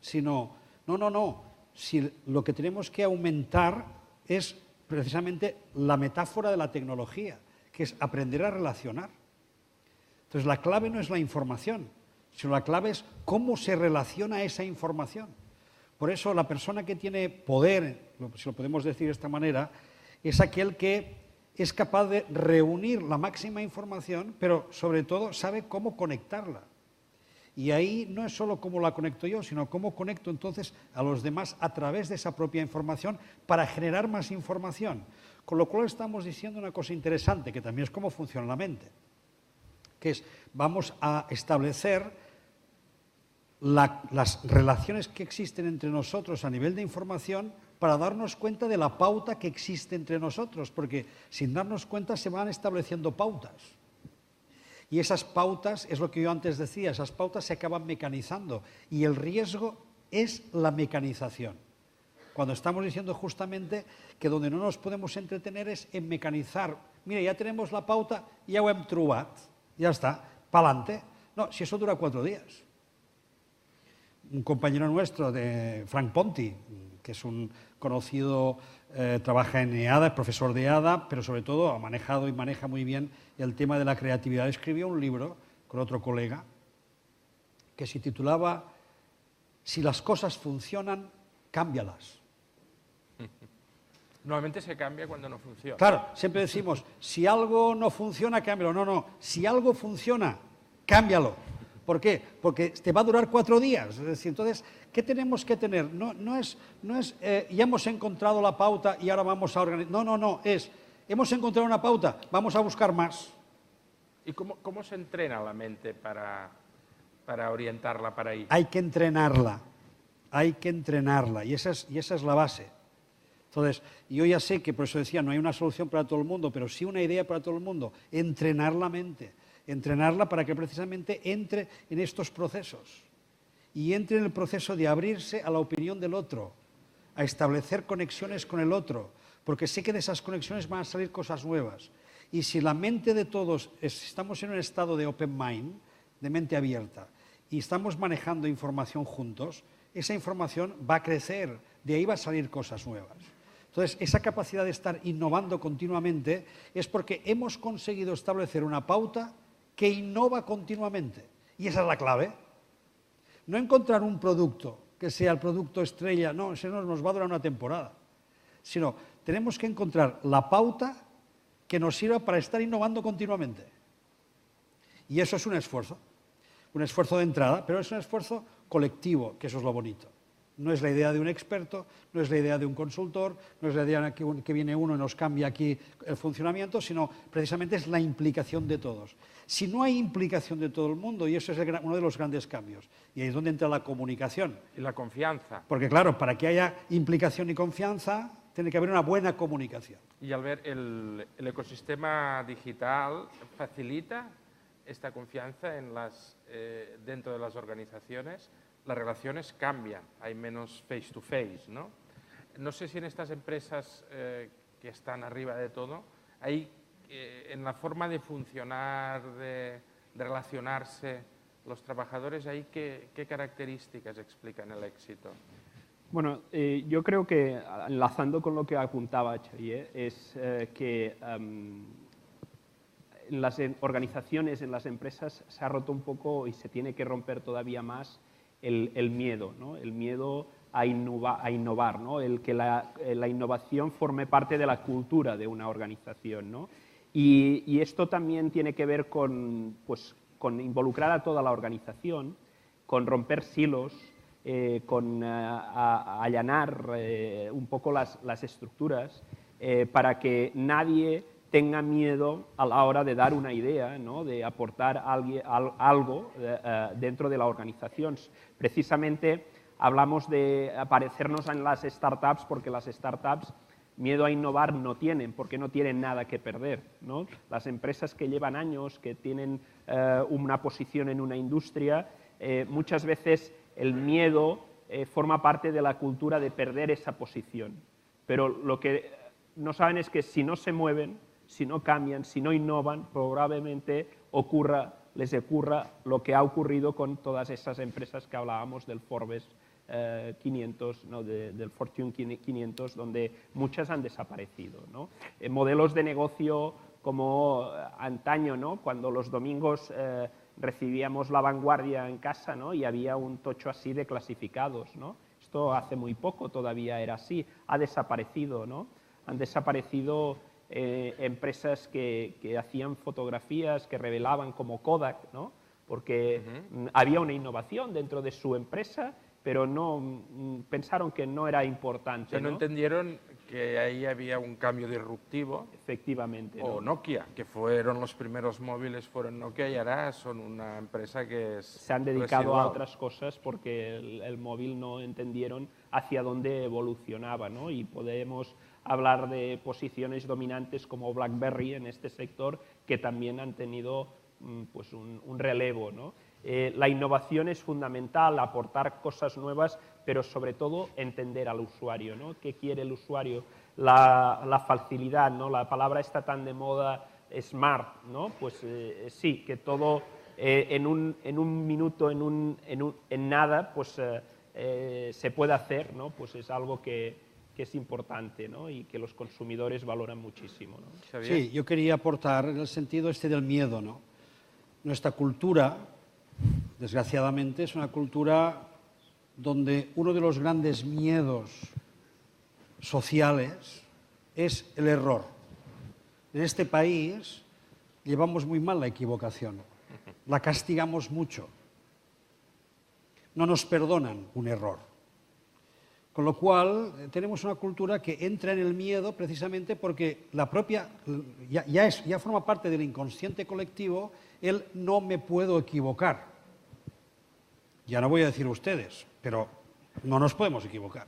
Sino, no. Si lo que tenemos que aumentar es precisamente la metáfora de la tecnología, que es aprender a relacionar. Entonces, la clave no es la información, sino la clave es cómo se relaciona esa información. Por eso, la persona que tiene poder, si lo podemos decir de esta manera, es aquel que es capaz de reunir la máxima información, pero sobre todo sabe cómo conectarla. Y ahí no es solo cómo la conecto yo, sino cómo conecto entonces a los demás a través de esa propia información para generar más información. Con lo cual estamos diciendo una cosa interesante, que también es cómo funciona la mente, que es vamos a establecer las relaciones que existen entre nosotros a nivel de información para darnos cuenta de la pauta que existe entre nosotros, porque sin darnos cuenta se van estableciendo pautas. Y esas pautas, es lo que yo antes decía, esas pautas se acaban mecanizando y el riesgo es la mecanización. Cuando estamos diciendo justamente que donde no nos podemos entretener es en mecanizar. Mira, ya tenemos la pauta, ja ho hem trobat, ja està, pa'lante. No, si eso dura 4 días. Un compañero nuestro, Frank Ponti, que es un conocido, trabaja en EADA, es profesor de EADA, pero sobre todo ha manejado y maneja muy bien el tema de la creatividad. Escribió un libro con otro colega que se titulaba Si las cosas funcionan, cámbialas. Normalmente se cambia cuando no funciona. Claro, siempre decimos, si algo no funciona, cámbialo. No, no, si algo funciona, cámbialo. ¿Por qué? Porque te va a durar 4 días. Es decir, entonces, ¿qué tenemos que tener? No es ya hemos encontrado la pauta y ahora vamos a organizar. No, hemos encontrado una pauta, vamos a buscar más. ¿Y cómo se entrena la mente para orientarla para ahí? Hay que entrenarla, y esa es la base. Entonces, yo ya sé que, por eso decía, no hay una solución para todo el mundo, pero sí una idea para todo el mundo, entrenar la mente, entrenarla para que precisamente entre en estos procesos y entre en el proceso de abrirse a la opinión del otro, a establecer conexiones con el otro, porque sé que de esas conexiones van a salir cosas nuevas. Y si la mente de todos, estamos en un estado de open mind, de mente abierta, y estamos manejando información juntos, esa información va a crecer, de ahí va a salir cosas nuevas. Entonces, esa capacidad de estar innovando continuamente es porque hemos conseguido establecer una pauta que innova continuamente. Y esa es la clave. No encontrar un producto que sea el producto estrella, no, ese no nos va a durar una temporada. Sino, tenemos que encontrar la pauta que nos sirva para estar innovando continuamente. Y eso es un esfuerzo de entrada, pero es un esfuerzo colectivo, que eso es lo bonito. No es la idea de un experto, no es la idea de un consultor, no es la idea que viene uno y nos cambia aquí el funcionamiento, sino precisamente es la implicación de todos. Si no hay implicación de todo el mundo, y eso es uno de los grandes cambios, y ahí es donde entra la comunicación. Y la confianza. Porque claro, para que haya implicación y confianza, tiene que haber una buena comunicación. Y Albert, el ecosistema digital facilita esta confianza dentro de las organizaciones. Las relaciones cambian, hay menos face to face, ¿no? No sé si en estas empresas que están arriba de todo, hay en la forma de funcionar, de relacionarse los trabajadores, ¿hay qué características explican el éxito? Bueno, yo creo que, enlazando con lo que apuntaba Xavier, es que en las organizaciones, en las empresas, se ha roto un poco y se tiene que romper todavía más el miedo, ¿no? El miedo a innovar, ¿no? El que la innovación forme parte de la cultura de una organización, ¿no? Y esto también tiene que ver con involucrar a toda la organización, con romper silos, con allanar un poco las estructuras para que nadie tenga miedo a la hora de dar una idea, ¿no? De aportar algo dentro de la organización. Precisamente hablamos de aparecernos en las startups porque las startups miedo a innovar no tienen, porque no tienen nada que perder, ¿no? Las empresas que llevan años, que tienen una posición en una industria, muchas veces el miedo forma parte de la cultura de perder esa posición. Pero lo que no saben es que si no se mueven, si no cambian, si no innovan, probablemente les ocurra lo que ha ocurrido con todas esas empresas que hablábamos del Forbes 500, ¿no? del Fortune 500, donde muchas han desaparecido, ¿no? Modelos de negocio como antaño, ¿no? Cuando los domingos recibíamos La Vanguardia en casa, ¿no? Y había un tocho así de clasificados, ¿no? Esto hace muy poco todavía era así, ha desaparecido, ¿no? Han desaparecido empresas que hacían fotografías que revelaban como Kodak, ¿no? Porque había una innovación dentro de su empresa, pero no pensaron que no era importante. O sea, no entendieron que ahí había un cambio disruptivo. Efectivamente. O ¿no? Nokia, que fueron los primeros móviles, fueron Nokia y ahora son una empresa que es se han dedicado residual. a otras cosas porque el móvil no entendieron hacia dónde evolucionaba, ¿no? Y podemos hablar de posiciones dominantes como BlackBerry en este sector que también han tenido pues un relevo, ¿no? La innovación es fundamental, aportar cosas nuevas, pero sobre todo entender al usuario, ¿no? ¿Qué quiere el usuario? La facilidad, ¿no? La palabra está tan de moda, smart, ¿no? Pues sí, que todo en un minuto, en nada, pues se puede hacer, ¿no? Pues es algo que es importante, ¿no? Y que los consumidores valoran muchísimo, ¿no? Sí, yo quería aportar en el sentido este del miedo, ¿no? Nuestra cultura, desgraciadamente, es una cultura donde uno de los grandes miedos sociales es el error. En este país llevamos muy mal la equivocación, la castigamos mucho, no nos perdonan un error. Con lo cual, tenemos una cultura que entra en el miedo precisamente porque la propia, ya forma parte del inconsciente colectivo el no me puedo equivocar. Ya no voy a decir ustedes, pero no nos podemos equivocar.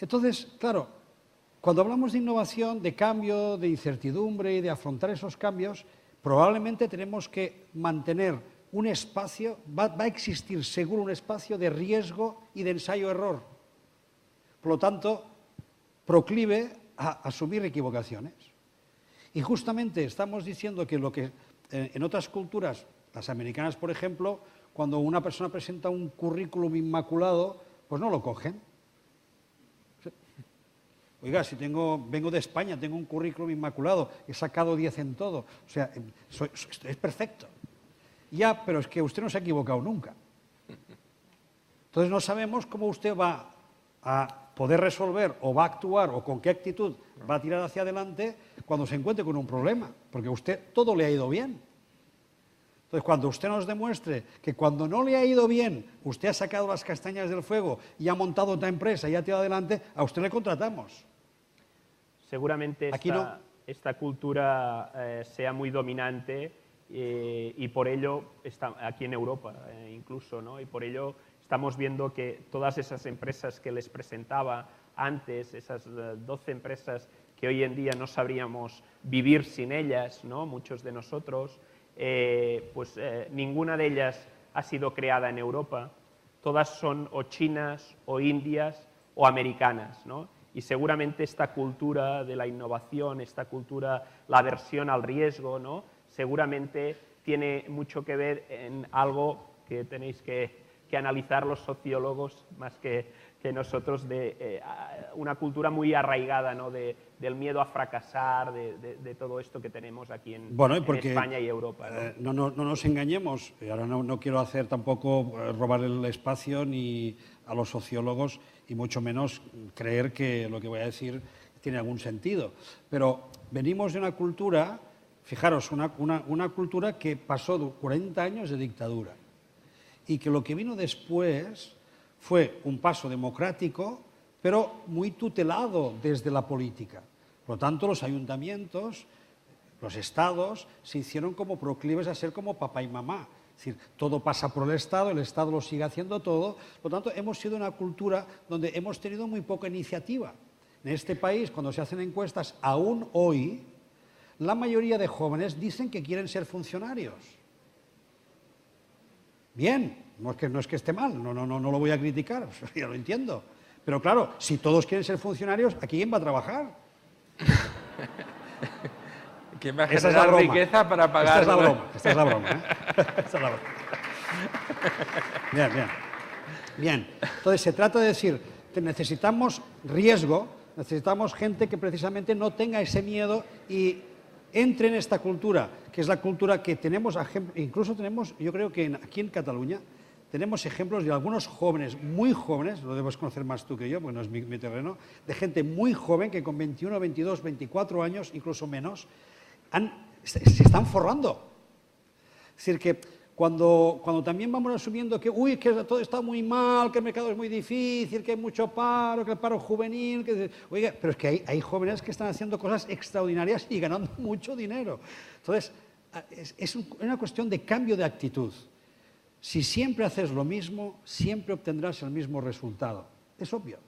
Entonces, claro, cuando hablamos de innovación, de cambio, de incertidumbre y de afrontar esos cambios, probablemente tenemos que mantener un espacio, va a existir seguro un espacio de riesgo y de ensayo-error. Por lo tanto, proclive a asumir equivocaciones. Y justamente estamos diciendo que lo que en otras culturas, las americanas por ejemplo, cuando una persona presenta un currículum inmaculado, pues no lo cogen. Oiga, si vengo de España, tengo un currículum inmaculado, he sacado 10 en todo, o sea, es perfecto. Ya, pero es que usted no se ha equivocado nunca. Entonces no sabemos cómo usted va a poder resolver o va a actuar o con qué actitud va a tirar hacia adelante cuando se encuentre con un problema, porque a usted todo le ha ido bien. Entonces, cuando usted nos demuestre que cuando no le ha ido bien, usted ha sacado las castañas del fuego y ha montado otra empresa y ha tirado adelante, a usted le contratamos. Seguramente esta cultura sea muy dominante y por ello, aquí en Europa incluso, ¿no? Y por ello estamos viendo que todas esas empresas que les presentaba antes, esas 12 empresas que hoy en día no sabríamos vivir sin ellas, ¿no? Muchos de nosotros, ninguna de ellas ha sido creada en Europa, todas son o chinas o indias o americanas, ¿no? Y seguramente esta cultura de la innovación, esta cultura, la aversión al riesgo, ¿no? Seguramente tiene mucho que ver en algo que tenéis que analizar los sociólogos más que nosotros, de una cultura muy arraigada, ¿no? Del miedo a fracasar, de todo esto que tenemos aquí en España y Europa, ¿no? No nos engañemos, y ahora no quiero hacer tampoco robar el espacio ni a los sociólogos y mucho menos creer que lo que voy a decir tiene algún sentido. Pero venimos de una cultura, fijaros, una cultura que pasó 40 años de dictadura y que lo que vino después fue un paso democrático, pero muy tutelado desde la política. Por lo tanto, los ayuntamientos, los estados, se hicieron como proclives a ser como papá y mamá. Es decir, todo pasa por el Estado lo sigue haciendo todo. Por lo tanto, hemos sido una cultura donde hemos tenido muy poca iniciativa. En este país, cuando se hacen encuestas, aún hoy, la mayoría de jóvenes dicen que quieren ser funcionarios. Bien, no es que esté mal, no lo voy a criticar, ya lo entiendo. Pero claro, si todos quieren ser funcionarios, ¿a quién va a trabajar? ¿Quién va a generar riqueza para pagar? Esta es la broma. Esta es la broma. Bien. Entonces, se trata de decir que necesitamos riesgo, necesitamos gente que precisamente no tenga ese miedo y entre en esta cultura, que es la cultura que tenemos, incluso tenemos, yo creo que aquí en Cataluña, tenemos ejemplos de algunos jóvenes, muy jóvenes, lo debes conocer más tú que yo, porque no es mi terreno, de gente muy joven que con 21, 22, 24 años, incluso menos, se están forrando. Es decir, que cuando también vamos asumiendo que todo está muy mal, que el mercado es muy difícil, que hay mucho paro, que el paro juvenil, oiga, pero es que hay jóvenes que están haciendo cosas extraordinarias y ganando mucho dinero. Entonces, es una cuestión de cambio de actitud. Si siempre haces lo mismo, siempre obtendrás el mismo resultado. Es obvio.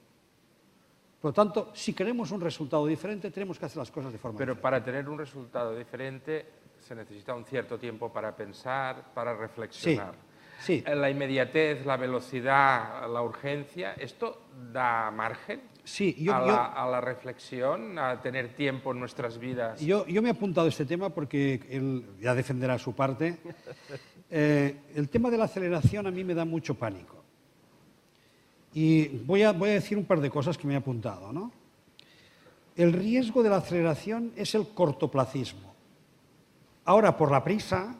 Por lo tanto, si queremos un resultado diferente, tenemos que hacer las cosas de forma diferente. Pero para tener un resultado diferente se necesita un cierto tiempo para pensar, para reflexionar. Sí. La inmediatez, la velocidad, la urgencia, ¿esto da margen Sí, a la reflexión, a tener tiempo en nuestras vidas. Yo me he apuntado a este tema porque él ya defenderá su parte. El tema de la aceleración a mí me da mucho pánico. Y voy a decir un par de cosas que me he apuntado, ¿no? El riesgo de la aceleración es el cortoplacismo. Ahora por la prisa,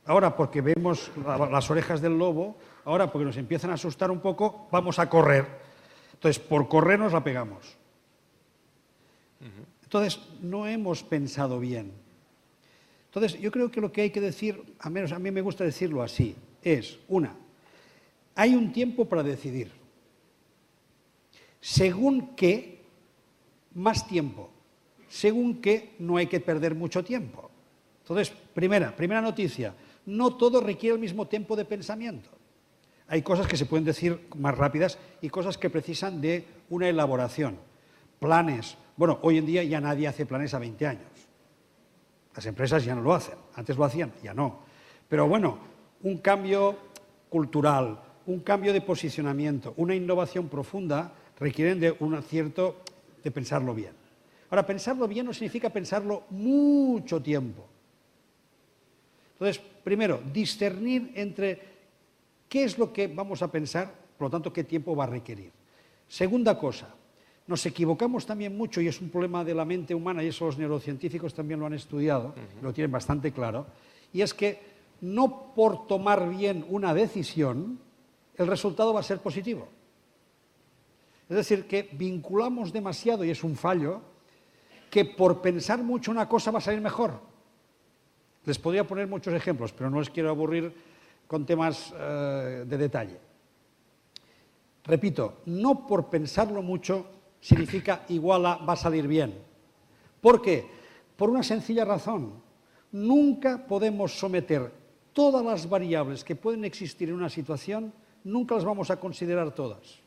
ahora porque vemos las orejas del lobo, ahora porque nos empiezan a asustar un poco, vamos a correr. Entonces, por correr nos la pegamos. Entonces, no hemos pensado bien. Entonces, yo creo que lo que hay que decir, al menos a mí me gusta decirlo así, es, hay un tiempo para decidir. Según qué, más tiempo. Según qué, no hay que perder mucho tiempo. Entonces, primera noticia, no todo requiere el mismo tiempo de pensamiento. Hay cosas que se pueden decir más rápidas y cosas que precisan de una elaboración. Planes. Bueno, hoy en día ya nadie hace planes a 20 años. Las empresas ya no lo hacen. Antes lo hacían, ya no. Pero bueno, un cambio cultural, un cambio de posicionamiento, una innovación profunda requieren de un acierto de pensarlo bien. Ahora, pensarlo bien no significa pensarlo mucho tiempo. Entonces, primero, discernir entre qué es lo que vamos a pensar, por lo tanto, qué tiempo va a requerir. Segunda cosa, nos equivocamos también mucho, y es un problema de la mente humana, y eso los neurocientíficos también lo han estudiado, lo tienen bastante claro, y es que no por tomar bien una decisión, el resultado va a ser positivo. Es decir, que vinculamos demasiado, y es un fallo, que por pensar mucho una cosa va a salir mejor. Les podría poner muchos ejemplos, pero no les quiero aburrir con temas de detalle. Repito, no por pensarlo mucho significa igual a va a salir bien. ¿Por qué? Por una sencilla razón. Nunca podemos someter todas las variables que pueden existir en una situación, nunca las vamos a considerar todas.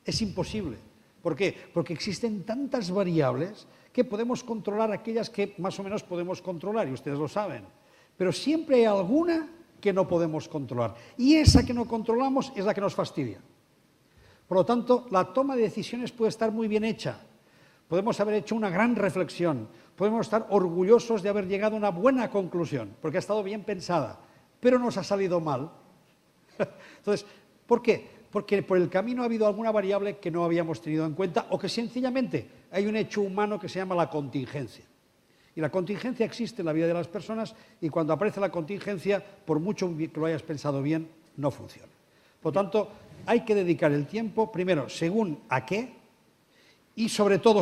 Es imposible. ¿Por qué? Porque existen tantas variables que podemos controlar aquellas que más o menos podemos controlar, y ustedes lo saben. Pero siempre hay alguna que no podemos controlar. Y esa que no controlamos es la que nos fastidia. Por lo tanto, la toma de decisiones puede estar muy bien hecha. Podemos haber hecho una gran reflexión. Podemos estar orgullosos de haber llegado a una buena conclusión, porque ha estado bien pensada, pero nos ha salido mal. Entonces, ¿por qué? Porque por el camino ha habido alguna variable que no habíamos tenido en cuenta o que sencillamente hay un hecho humano que se llama la contingencia. Y la contingencia existe en la vida de las personas y cuando aparece la contingencia, por mucho que lo hayas pensado bien, no funciona. Por lo tanto, hay que dedicar el tiempo, primero, según a qué y sobre todo,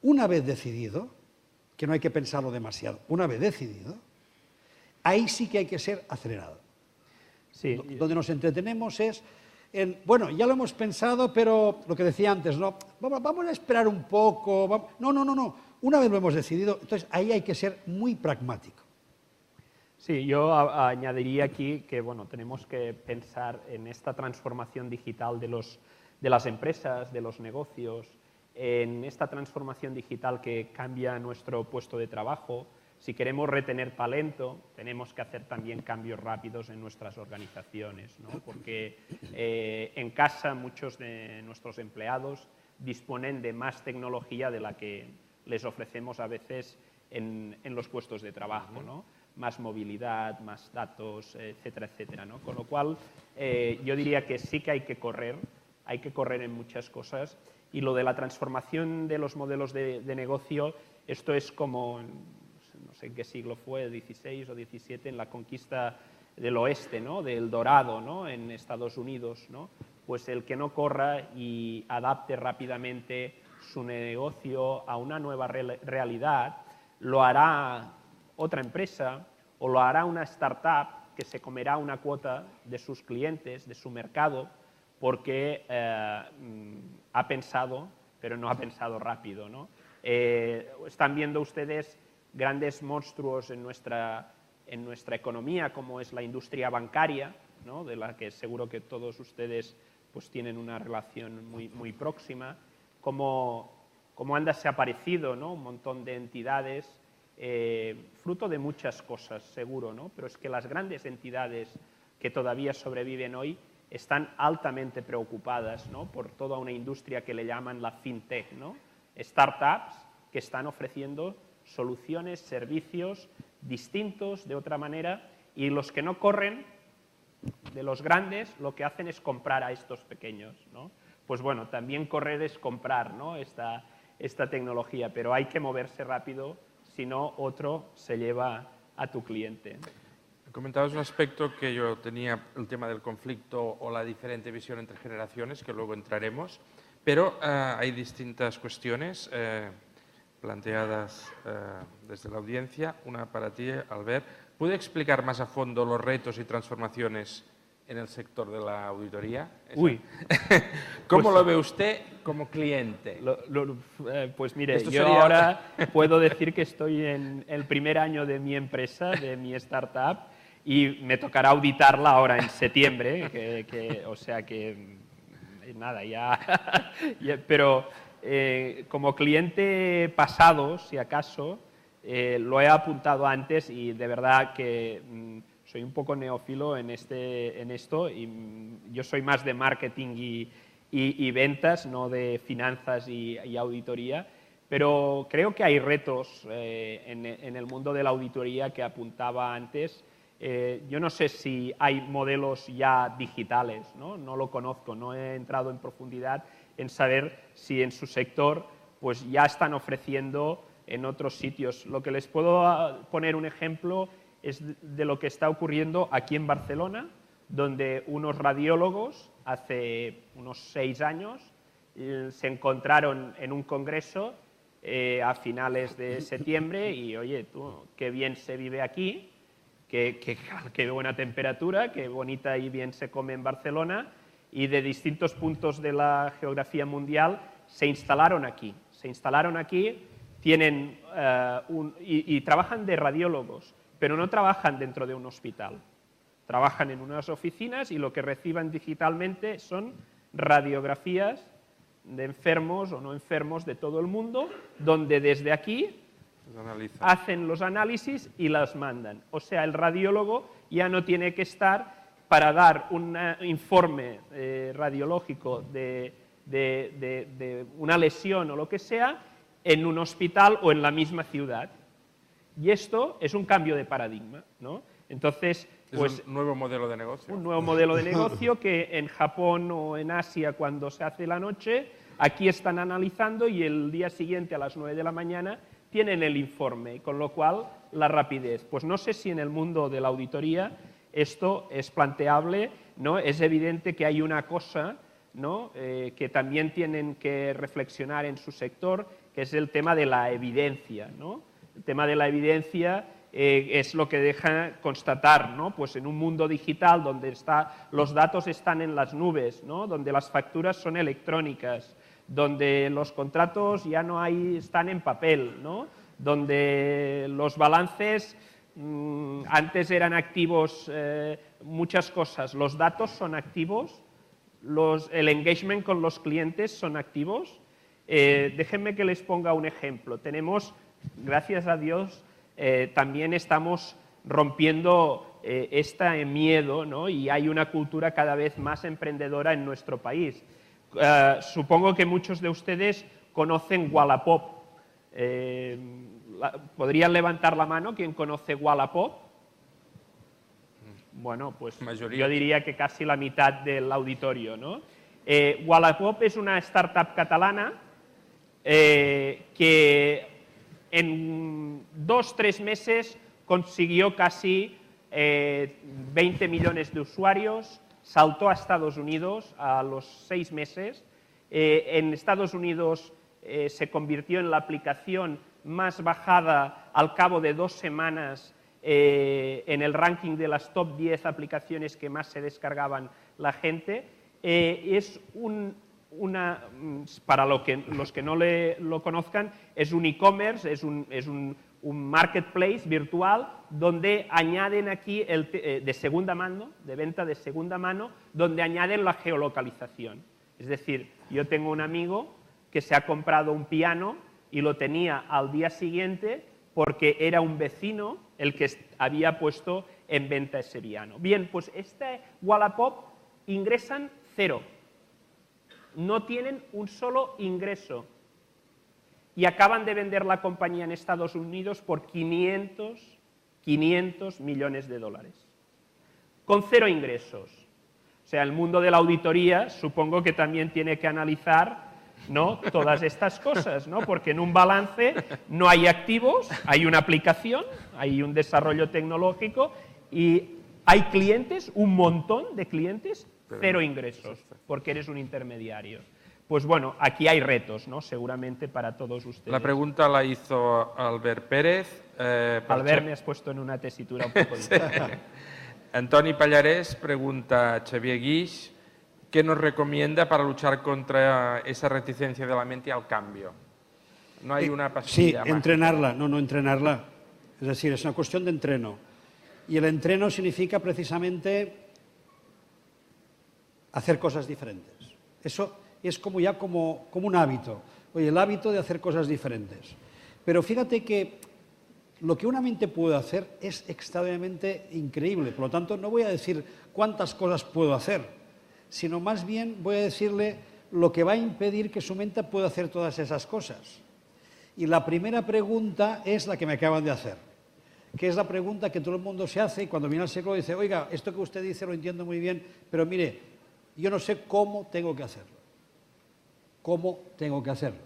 una vez decidido, que no hay que pensarlo demasiado, una vez decidido, ahí sí que hay que ser acelerado. Sí. Donde nos entretenemos es en, bueno, ya lo hemos pensado, pero lo que decía antes, ¿no? Vamos a esperar un poco. No. Una vez lo hemos decidido, entonces ahí hay que ser muy pragmático. Sí, yo añadiría aquí que bueno, tenemos que pensar en esta transformación digital de las empresas, de los negocios, en esta transformación digital que cambia nuestro puesto de trabajo. Si queremos retener talento, tenemos que hacer también cambios rápidos en nuestras organizaciones, ¿no? Porque en casa muchos de nuestros empleados disponen de más tecnología de la que les ofrecemos a veces en los puestos de trabajo, ¿no? Más movilidad, más datos, etcétera, etcétera, ¿no? Con lo cual, yo diría que sí que hay que correr en muchas cosas. Y lo de la transformación de los modelos de negocio, esto es como, no sé en qué siglo fue, XVI o XVII, en la conquista del oeste, ¿no? Del Dorado, ¿no? En Estados Unidos, ¿no? Pues el que no corra y adapte rápidamente su negocio a una nueva realidad, lo hará otra empresa o lo hará una startup que se comerá una cuota de sus clientes, de su mercado, porque ha pensado, pero no ha pensado rápido, ¿no? Están viendo ustedes grandes monstruos en nuestra economía, como es la industria bancaria, ¿no? De la que seguro que todos ustedes pues, tienen una relación muy próxima, como han desaparecido, ¿no? Un montón de entidades, fruto de muchas cosas, seguro, ¿no? Pero es que las grandes entidades que todavía sobreviven hoy están altamente preocupadas, ¿no?, por toda una industria que le llaman la fintech, ¿no? Startups que están ofreciendo soluciones, servicios distintos de otra manera, y los que no corren de los grandes lo que hacen es comprar a estos pequeños, ¿no? Pues bueno, también correr es comprar, ¿no?, esta tecnología, pero hay que moverse rápido, si no otro se lleva a tu cliente. Comentabas un aspecto que yo tenía, el tema del conflicto o la diferente visión entre generaciones, que luego entraremos, pero hay distintas cuestiones planteadas desde la audiencia. Una para ti, Albert. ¿Puede explicar más a fondo los retos y transformaciones en el sector de la auditoría? Uy. ¿Cómo lo ve usted como cliente? Pues mire, Esto yo sería... ahora puedo decir que estoy en el primer año de mi empresa, de mi startup, y me tocará auditarla ahora en septiembre, o sea que nada, ya pero como cliente pasado, si acaso, lo he apuntado antes y de verdad que soy un poco neófilo en esto, y yo soy más de marketing y ventas, no de finanzas y auditoría, pero creo que hay retos en el mundo de la auditoría que apuntaba antes. Yo no sé si hay modelos ya digitales, ¿no? No lo conozco, no he entrado en profundidad en saber si en su sector pues ya están ofreciendo en otros sitios. Lo que les puedo poner un ejemplo es de lo que está ocurriendo aquí en Barcelona, donde unos radiólogos hace unos 6 años se encontraron en un congreso a finales de septiembre y, oye, tú, qué bien se vive aquí, qué buena temperatura, qué bonita y bien se come en Barcelona, y de distintos puntos de la geografía mundial se instalaron aquí. Tienen y trabajan de radiólogos, pero no trabajan dentro de un hospital. Trabajan en unas oficinas y lo que reciban digitalmente son radiografías de enfermos o no enfermos de todo el mundo, donde desde aquí hacen los análisis y las mandan. O sea, el radiólogo ya no tiene que estar para dar un informe radiológico de una lesión o lo que sea en un hospital o en la misma ciudad. Y esto es un cambio de paradigma, ¿no? Entonces, pues, es un nuevo modelo de negocio. Un nuevo modelo de negocio que en Japón o en Asia, cuando se hace la noche, aquí están analizando y el día siguiente a las 9 de la mañana tienen el informe, con lo cual la rapidez. Pues no sé si en el mundo de la auditoría esto es planteable, ¿no? Es evidente que hay una cosa, ¿no?, que también tienen que reflexionar en su sector, que es el tema de la evidencia, ¿no? El tema de la evidencia es lo que deja constatar, ¿no? Pues en un mundo digital donde los datos están en las nubes, ¿no?, donde las facturas son electrónicas, donde los contratos ya no están en papel, ¿no?, donde los balances antes eran activos, muchas cosas, los datos son activos, el engagement con los clientes son activos. Déjenme que les ponga un ejemplo. Tenemos, gracias a Dios, también estamos rompiendo este miedo, ¿no?, y hay una cultura cada vez más emprendedora en nuestro país. Supongo que muchos de ustedes conocen Wallapop. ¿Podrían levantar la mano quien conoce Wallapop? Bueno, pues yo diría que casi la mitad del auditorio, ¿no? Wallapop es una startup catalana que en 2-3 meses consiguió casi 20 millones de usuarios, saltó a Estados Unidos a los 6 meses. En Estados Unidos se convirtió en la aplicación más bajada al cabo de 2 semanas en el ranking de las top 10 aplicaciones que más se descargaban la gente. Para los que no lo conozcan, es un e-commerce, es un marketplace virtual donde añaden aquí de segunda mano, de venta de segunda mano, donde añaden la geolocalización. Es decir, yo tengo un amigo que se ha comprado un piano y lo tenía al día siguiente porque era un vecino el que había puesto en venta ese piano. Bien, pues este Wallapop ingresan 0. No tienen un solo ingreso. Y acaban de vender la compañía en Estados Unidos por 500 millones de dólares. Con 0 ingresos. O sea, el mundo de la auditoría supongo que también tiene que analizar, ¿no?, todas estas cosas, ¿no? Porque en un balance no hay activos, hay una aplicación, hay un desarrollo tecnológico y hay clientes, un montón de clientes, 0 ingresos, porque eres un intermediario. Pues bueno, aquí hay retos, ¿no?, seguramente para todos ustedes. La pregunta la hizo Albert Pérez. Albert, me has puesto en una tesitura un poco difícil. Antoni Pallarés pregunta a Xavier Guix, ¿qué nos recomienda para luchar contra esa reticencia de la mente al cambio? No hay una pastilla Sí, mágica. entrenarla, no entrenarla. Es decir, es una cuestión de entreno. Y el entreno significa precisamente hacer cosas diferentes. Eso es como un hábito. Oye, el hábito de hacer cosas diferentes. Pero fíjate que lo que una mente puede hacer es extraordinariamente increíble. Por lo tanto, no voy a decir cuántas cosas puedo hacer, sino más bien voy a decirle lo que va a impedir que su mente pueda hacer todas esas cosas. Y la primera pregunta es la que me acaban de hacer, que es la pregunta que todo el mundo se hace y cuando viene al psicólogo dice, oiga, esto que usted dice lo entiendo muy bien, pero mire, yo no sé cómo tengo que hacerlo. ¿Cómo tengo que hacerlo?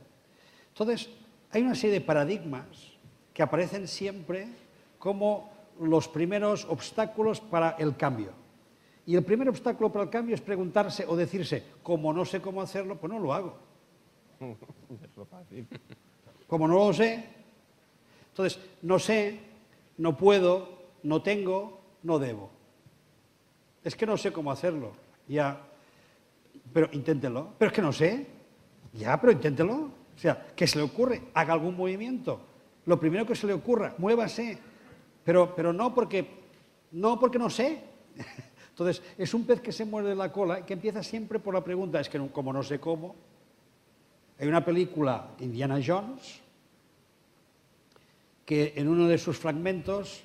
Entonces, hay una serie de paradigmas que aparecen siempre como los primeros obstáculos para el cambio. Y el primer obstáculo para el cambio es preguntarse o decirse, como no sé cómo hacerlo, pues no lo hago. Es lo fácil. Como no lo sé, entonces no sé, no puedo, no tengo, no debo. Es que no sé cómo hacerlo, ya, pero inténtelo. Pero es que no sé, ya, pero inténtelo. O sea, que se le ocurre, haga algún movimiento. Lo primero que se le ocurra, muévase. Pero no porque no sé. Entonces, es un pez que se muerde la cola y que empieza siempre por la pregunta, es que como no sé cómo. Hay una película, Indiana Jones, que en uno de sus fragmentos,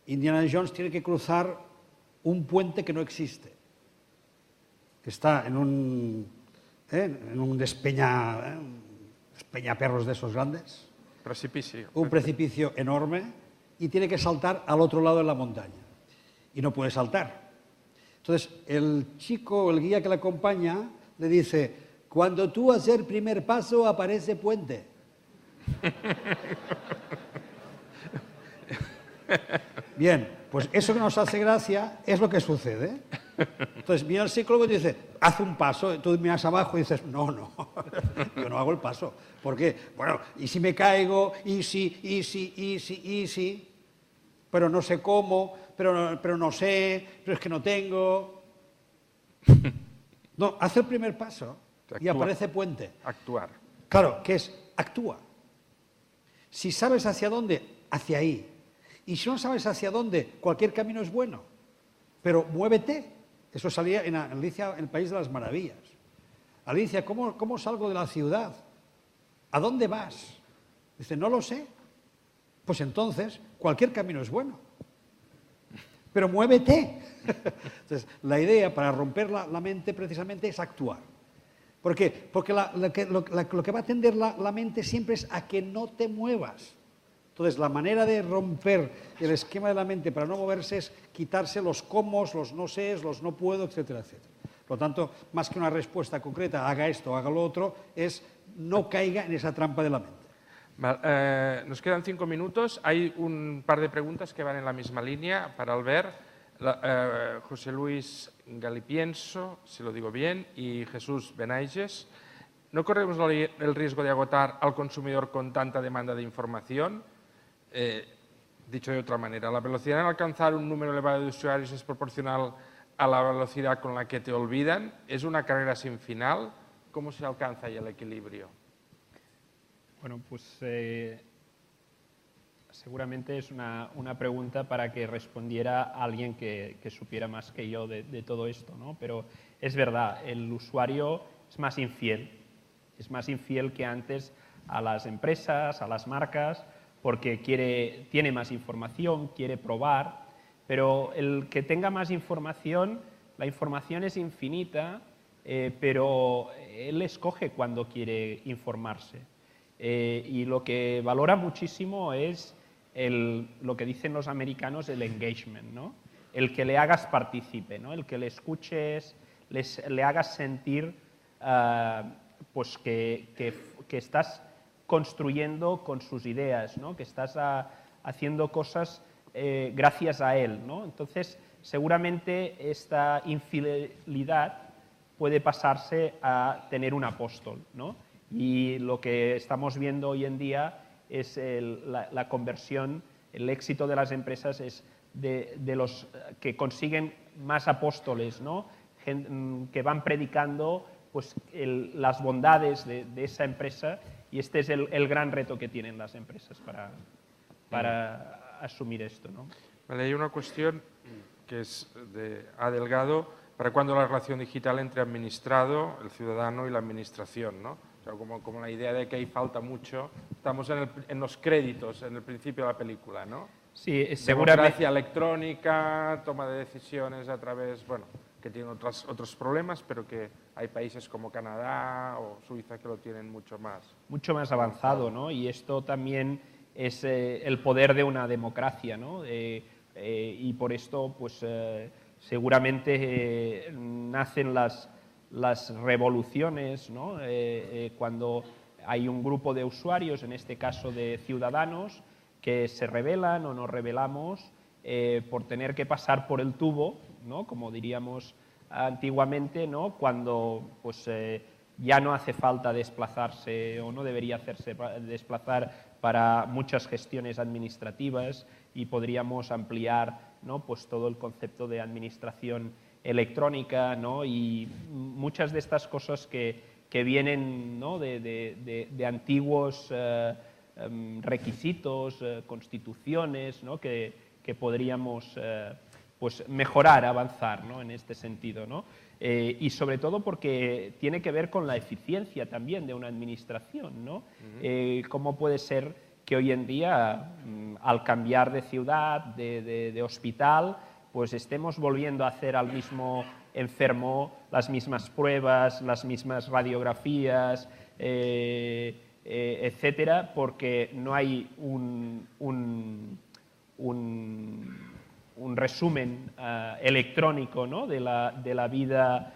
Indiana Jones tiene que cruzar un puente que no existe, que está en un despeñaperros de esos grandes, Precipicio. un precipicio enorme, y tiene que saltar al otro lado de la montaña. Y no puede saltar. Entonces, el chico, el guía que le acompaña, le dice, cuando tú haces el primer paso, aparece puente. Bien, pues eso que nos hace gracia es lo que sucede. Entonces viene el psicólogo y dice, haz un paso, tú miras abajo y dices, no, yo no hago el paso. ¿Por qué? Bueno, y si me caigo, y si, pero no sé cómo, pero no sé, pero es que no tengo. No, haz el primer paso y aparece puente. Actuar. Claro, que es actúa. Si sabes hacia dónde, hacia ahí. Y si no sabes hacia dónde, cualquier camino es bueno. Pero muévete. Eso salía en Alicia, en el País de las Maravillas. Alicia, ¿cómo salgo de la ciudad? ¿A dónde vas? Dice, no lo sé. Pues entonces, cualquier camino es bueno. Pero muévete. Entonces, la idea para romper la mente precisamente es actuar. ¿Por qué? Porque lo que va a tender la mente siempre es a que no te muevas. Entonces, la manera de romper el esquema de la mente para no moverse es quitarse los cómo, los no sé, los no puedo, etcétera, etcétera. Por lo tanto, más que una respuesta concreta, haga esto, haga lo otro, es no caiga en esa trampa de la mente. Vale, nos quedan 5 minutos. Hay un par de preguntas que van en la misma línea para Albert. José Luis Galipienso, si lo digo bien, y Jesús Benaiges. ¿No corremos el riesgo de agotar al consumidor con tanta demanda de información? Dicho de otra manera, ¿la velocidad en alcanzar un número elevado de usuarios es proporcional a la velocidad con la que te olvidan? ¿Es una carrera sin final? ¿Cómo se alcanza ahí el equilibrio? Bueno, pues seguramente es una pregunta para que respondiera alguien que supiera más que yo de todo esto, ¿no? Pero es verdad, el usuario es más infiel que antes a las empresas, a las marcas, porque tiene más información, quiere probar, pero el que tenga más información la información es infinita, pero él escoge cuando quiere informarse. Y lo que valora muchísimo es lo que dicen los americanos, el engagement, ¿no? El que le hagas partícipe, ¿no? El que le escuches, le hagas sentir pues que estás construyendo con sus ideas, ¿no? Que estás haciendo cosas gracias a él, ¿no? Entonces, seguramente esta infidelidad puede pasarse a tener un apóstol, ¿no? Y lo que estamos viendo hoy en día es la conversión, el éxito de las empresas es de los que consiguen más apóstoles, ¿no? Que van predicando pues, las bondades de esa empresa, y este es el gran reto que tienen las empresas para asumir esto, ¿no? Vale, hay una cuestión que es de A. Delgado, ¿para cuándo la relación digital entre administrado, el ciudadano y la administración, ¿no? O sea, como la idea de que ahí falta mucho, estamos en los créditos, en el principio de la película, ¿no? Sí, seguramente. Democracia electrónica, toma de decisiones a través, bueno, que tienen otros problemas, pero que hay países como Canadá o Suiza que lo tienen mucho más avanzado, ¿no? Y esto también es el poder de una democracia, ¿no? Y por esto, pues, seguramente nacen las revoluciones, ¿no? Cuando hay un grupo de usuarios, en este caso de ciudadanos, que se rebelan o nos rebelamos por tener que pasar por el tubo, ¿no? Como diríamos antiguamente, ¿no? Cuando pues, ya no hace falta desplazarse o no debería hacerse desplazar para muchas gestiones administrativas, y podríamos ampliar, ¿no? Pues todo el concepto de administración electrónica, ¿no? Y muchas de estas cosas que vienen, ¿no? de antiguos requisitos, constituciones, ¿no? que podríamos pues mejorar, avanzar, ¿no? En este sentido, ¿no? Y sobre todo porque tiene que ver con la eficiencia también de una administración, ¿no? ¿Cómo puede ser que hoy en día, al cambiar de ciudad, de hospital, pues estemos volviendo a hacer al mismo enfermo las mismas pruebas, las mismas radiografías, etcétera, porque no hay un resumen electrónico, ¿no? de la vida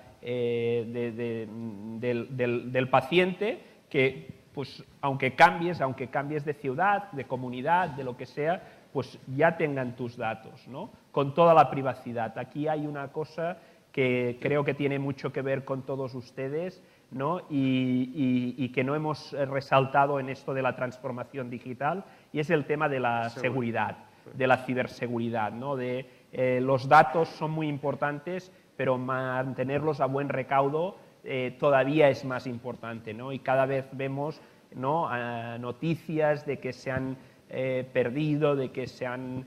del paciente, que pues, aunque cambies de ciudad, de comunidad, de lo que sea, pues ya tengan tus datos, ¿no? Con toda la privacidad. Aquí hay una cosa que creo que tiene mucho que ver con todos ustedes, ¿no? y que no hemos resaltado en esto de la transformación digital, y es el tema de la seguridad, de la ciberseguridad, ¿no? Los datos son muy importantes, pero mantenerlos a buen recaudo todavía es más importante, ¿no? Y cada vez vemos, ¿no? Noticias de que se han perdido, de que se han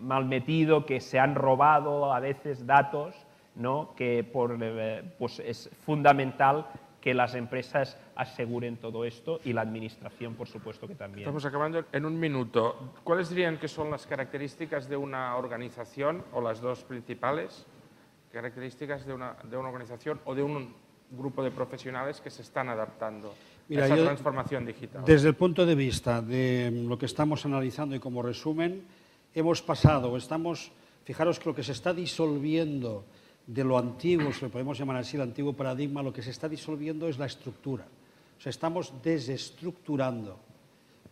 malmetido, que se han robado a veces datos, ¿no? Que pues es fundamental que las empresas aseguren todo esto, y la administración, por supuesto, que también. Estamos acabando en un minuto. ¿Cuáles dirían que son las características de una organización, o las dos principales características de una organización o de un grupo de profesionales que se están adaptando a esa transformación digital? Desde el punto de vista de lo que estamos analizando y como resumen, hemos pasado, fijaros que lo que se está disolviendo de lo antiguo, si lo podemos llamar así, el antiguo paradigma, lo que se está disolviendo es la estructura. O sea, estamos desestructurando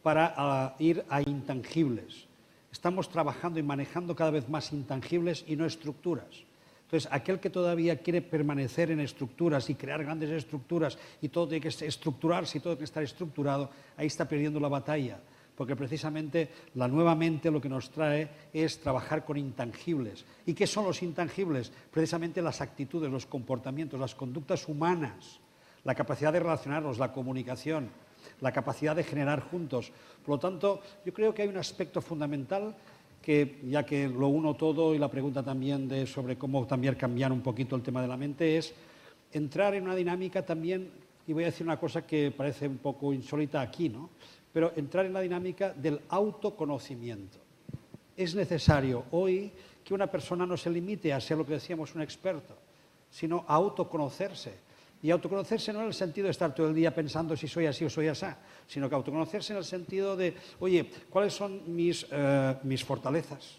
para ir a intangibles. Estamos trabajando y manejando cada vez más intangibles y no estructuras. Entonces, aquel que todavía quiere permanecer en estructuras y crear grandes estructuras, y todo tiene que estructurarse y todo tiene que estar estructurado, ahí está perdiendo la batalla. Porque precisamente la nueva mente lo que nos trae es trabajar con intangibles. ¿Y qué son los intangibles? Precisamente las actitudes, los comportamientos, las conductas humanas, la capacidad de relacionarnos, la comunicación, la capacidad de generar juntos. Por lo tanto, yo creo que hay un aspecto fundamental que, ya que lo uno todo, y la pregunta también sobre cómo también cambiar un poquito el tema de la mente, es entrar en una dinámica también, y voy a decir una cosa que parece un poco insólita aquí, ¿no? Pero entrar en la dinámica del autoconocimiento. es necesario hoy que una persona no se limite a ser lo que decíamos un experto, sino a autoconocerse. Y autoconocerse no en el sentido de estar todo el día pensando si soy así o soy asá, sino que autoconocerse en el sentido de, oye, ¿cuáles son mis fortalezas?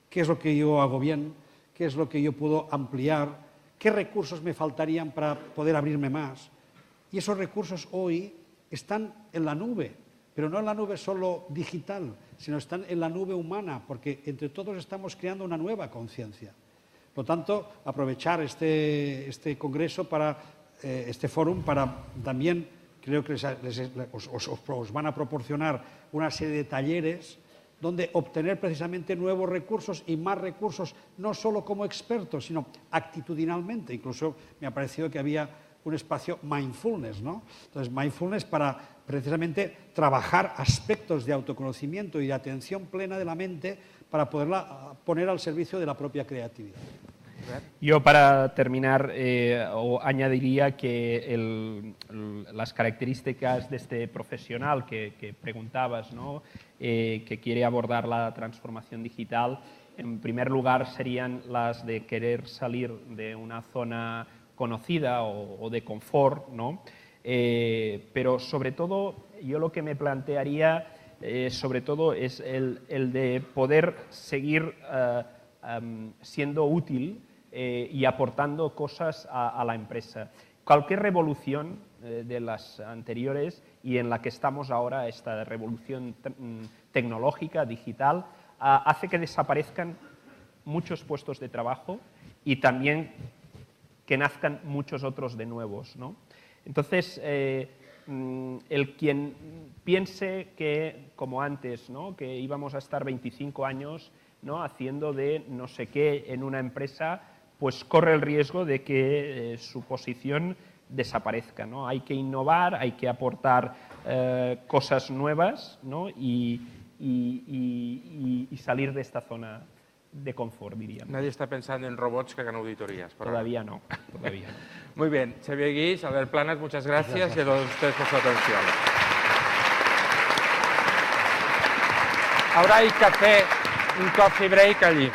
¿Qué es lo que yo hago bien? ¿Qué es lo que yo puedo ampliar? ¿Qué recursos me faltarían para poder abrirme más? Y esos recursos hoy están en la nube, pero no en la nube solo digital, sino están en la nube humana, porque entre todos estamos creando una nueva conciencia. Por lo tanto, aprovechar este congreso este fórum para también, creo que os van a proporcionar una serie de talleres donde obtener precisamente nuevos recursos y más recursos, no solo como expertos, sino actitudinalmente. Incluso me ha parecido que había un espacio mindfulness, ¿no? Entonces, mindfulness para precisamente trabajar aspectos de autoconocimiento y de atención plena de la mente para poderla poner al servicio de la propia creatividad. Yo, para terminar, añadiría que las características de este profesional que preguntabas, ¿no? Que quiere abordar la transformación digital, en primer lugar serían las de querer salir de una zona conocida o de confort, ¿no? Pero sobre todo, yo lo que me plantearía sobre todo es el de poder seguir siendo útil y aportando cosas a la empresa. Cualquier revolución de las anteriores y en la que estamos ahora, esta revolución tecnológica, digital, hace que desaparezcan muchos puestos de trabajo y también que nazcan muchos otros de nuevos, ¿no? Entonces, el quien piense que, como antes, ¿no? Que íbamos a estar 25 años, ¿no? Haciendo de no sé qué en una empresa, pues corre el riesgo de que su posición desaparezca, ¿no? Hay que innovar, hay que aportar cosas nuevas, ¿no? y salir de esta zona de confort, diríamos. Nadie está pensando en robots que hagan auditorías. Todavía no, todavía no. Muy bien, Xavier Guix, Albert Planas, muchas gracias y a todos ustedes por su atención. Ahora hay café, un coffee break allí.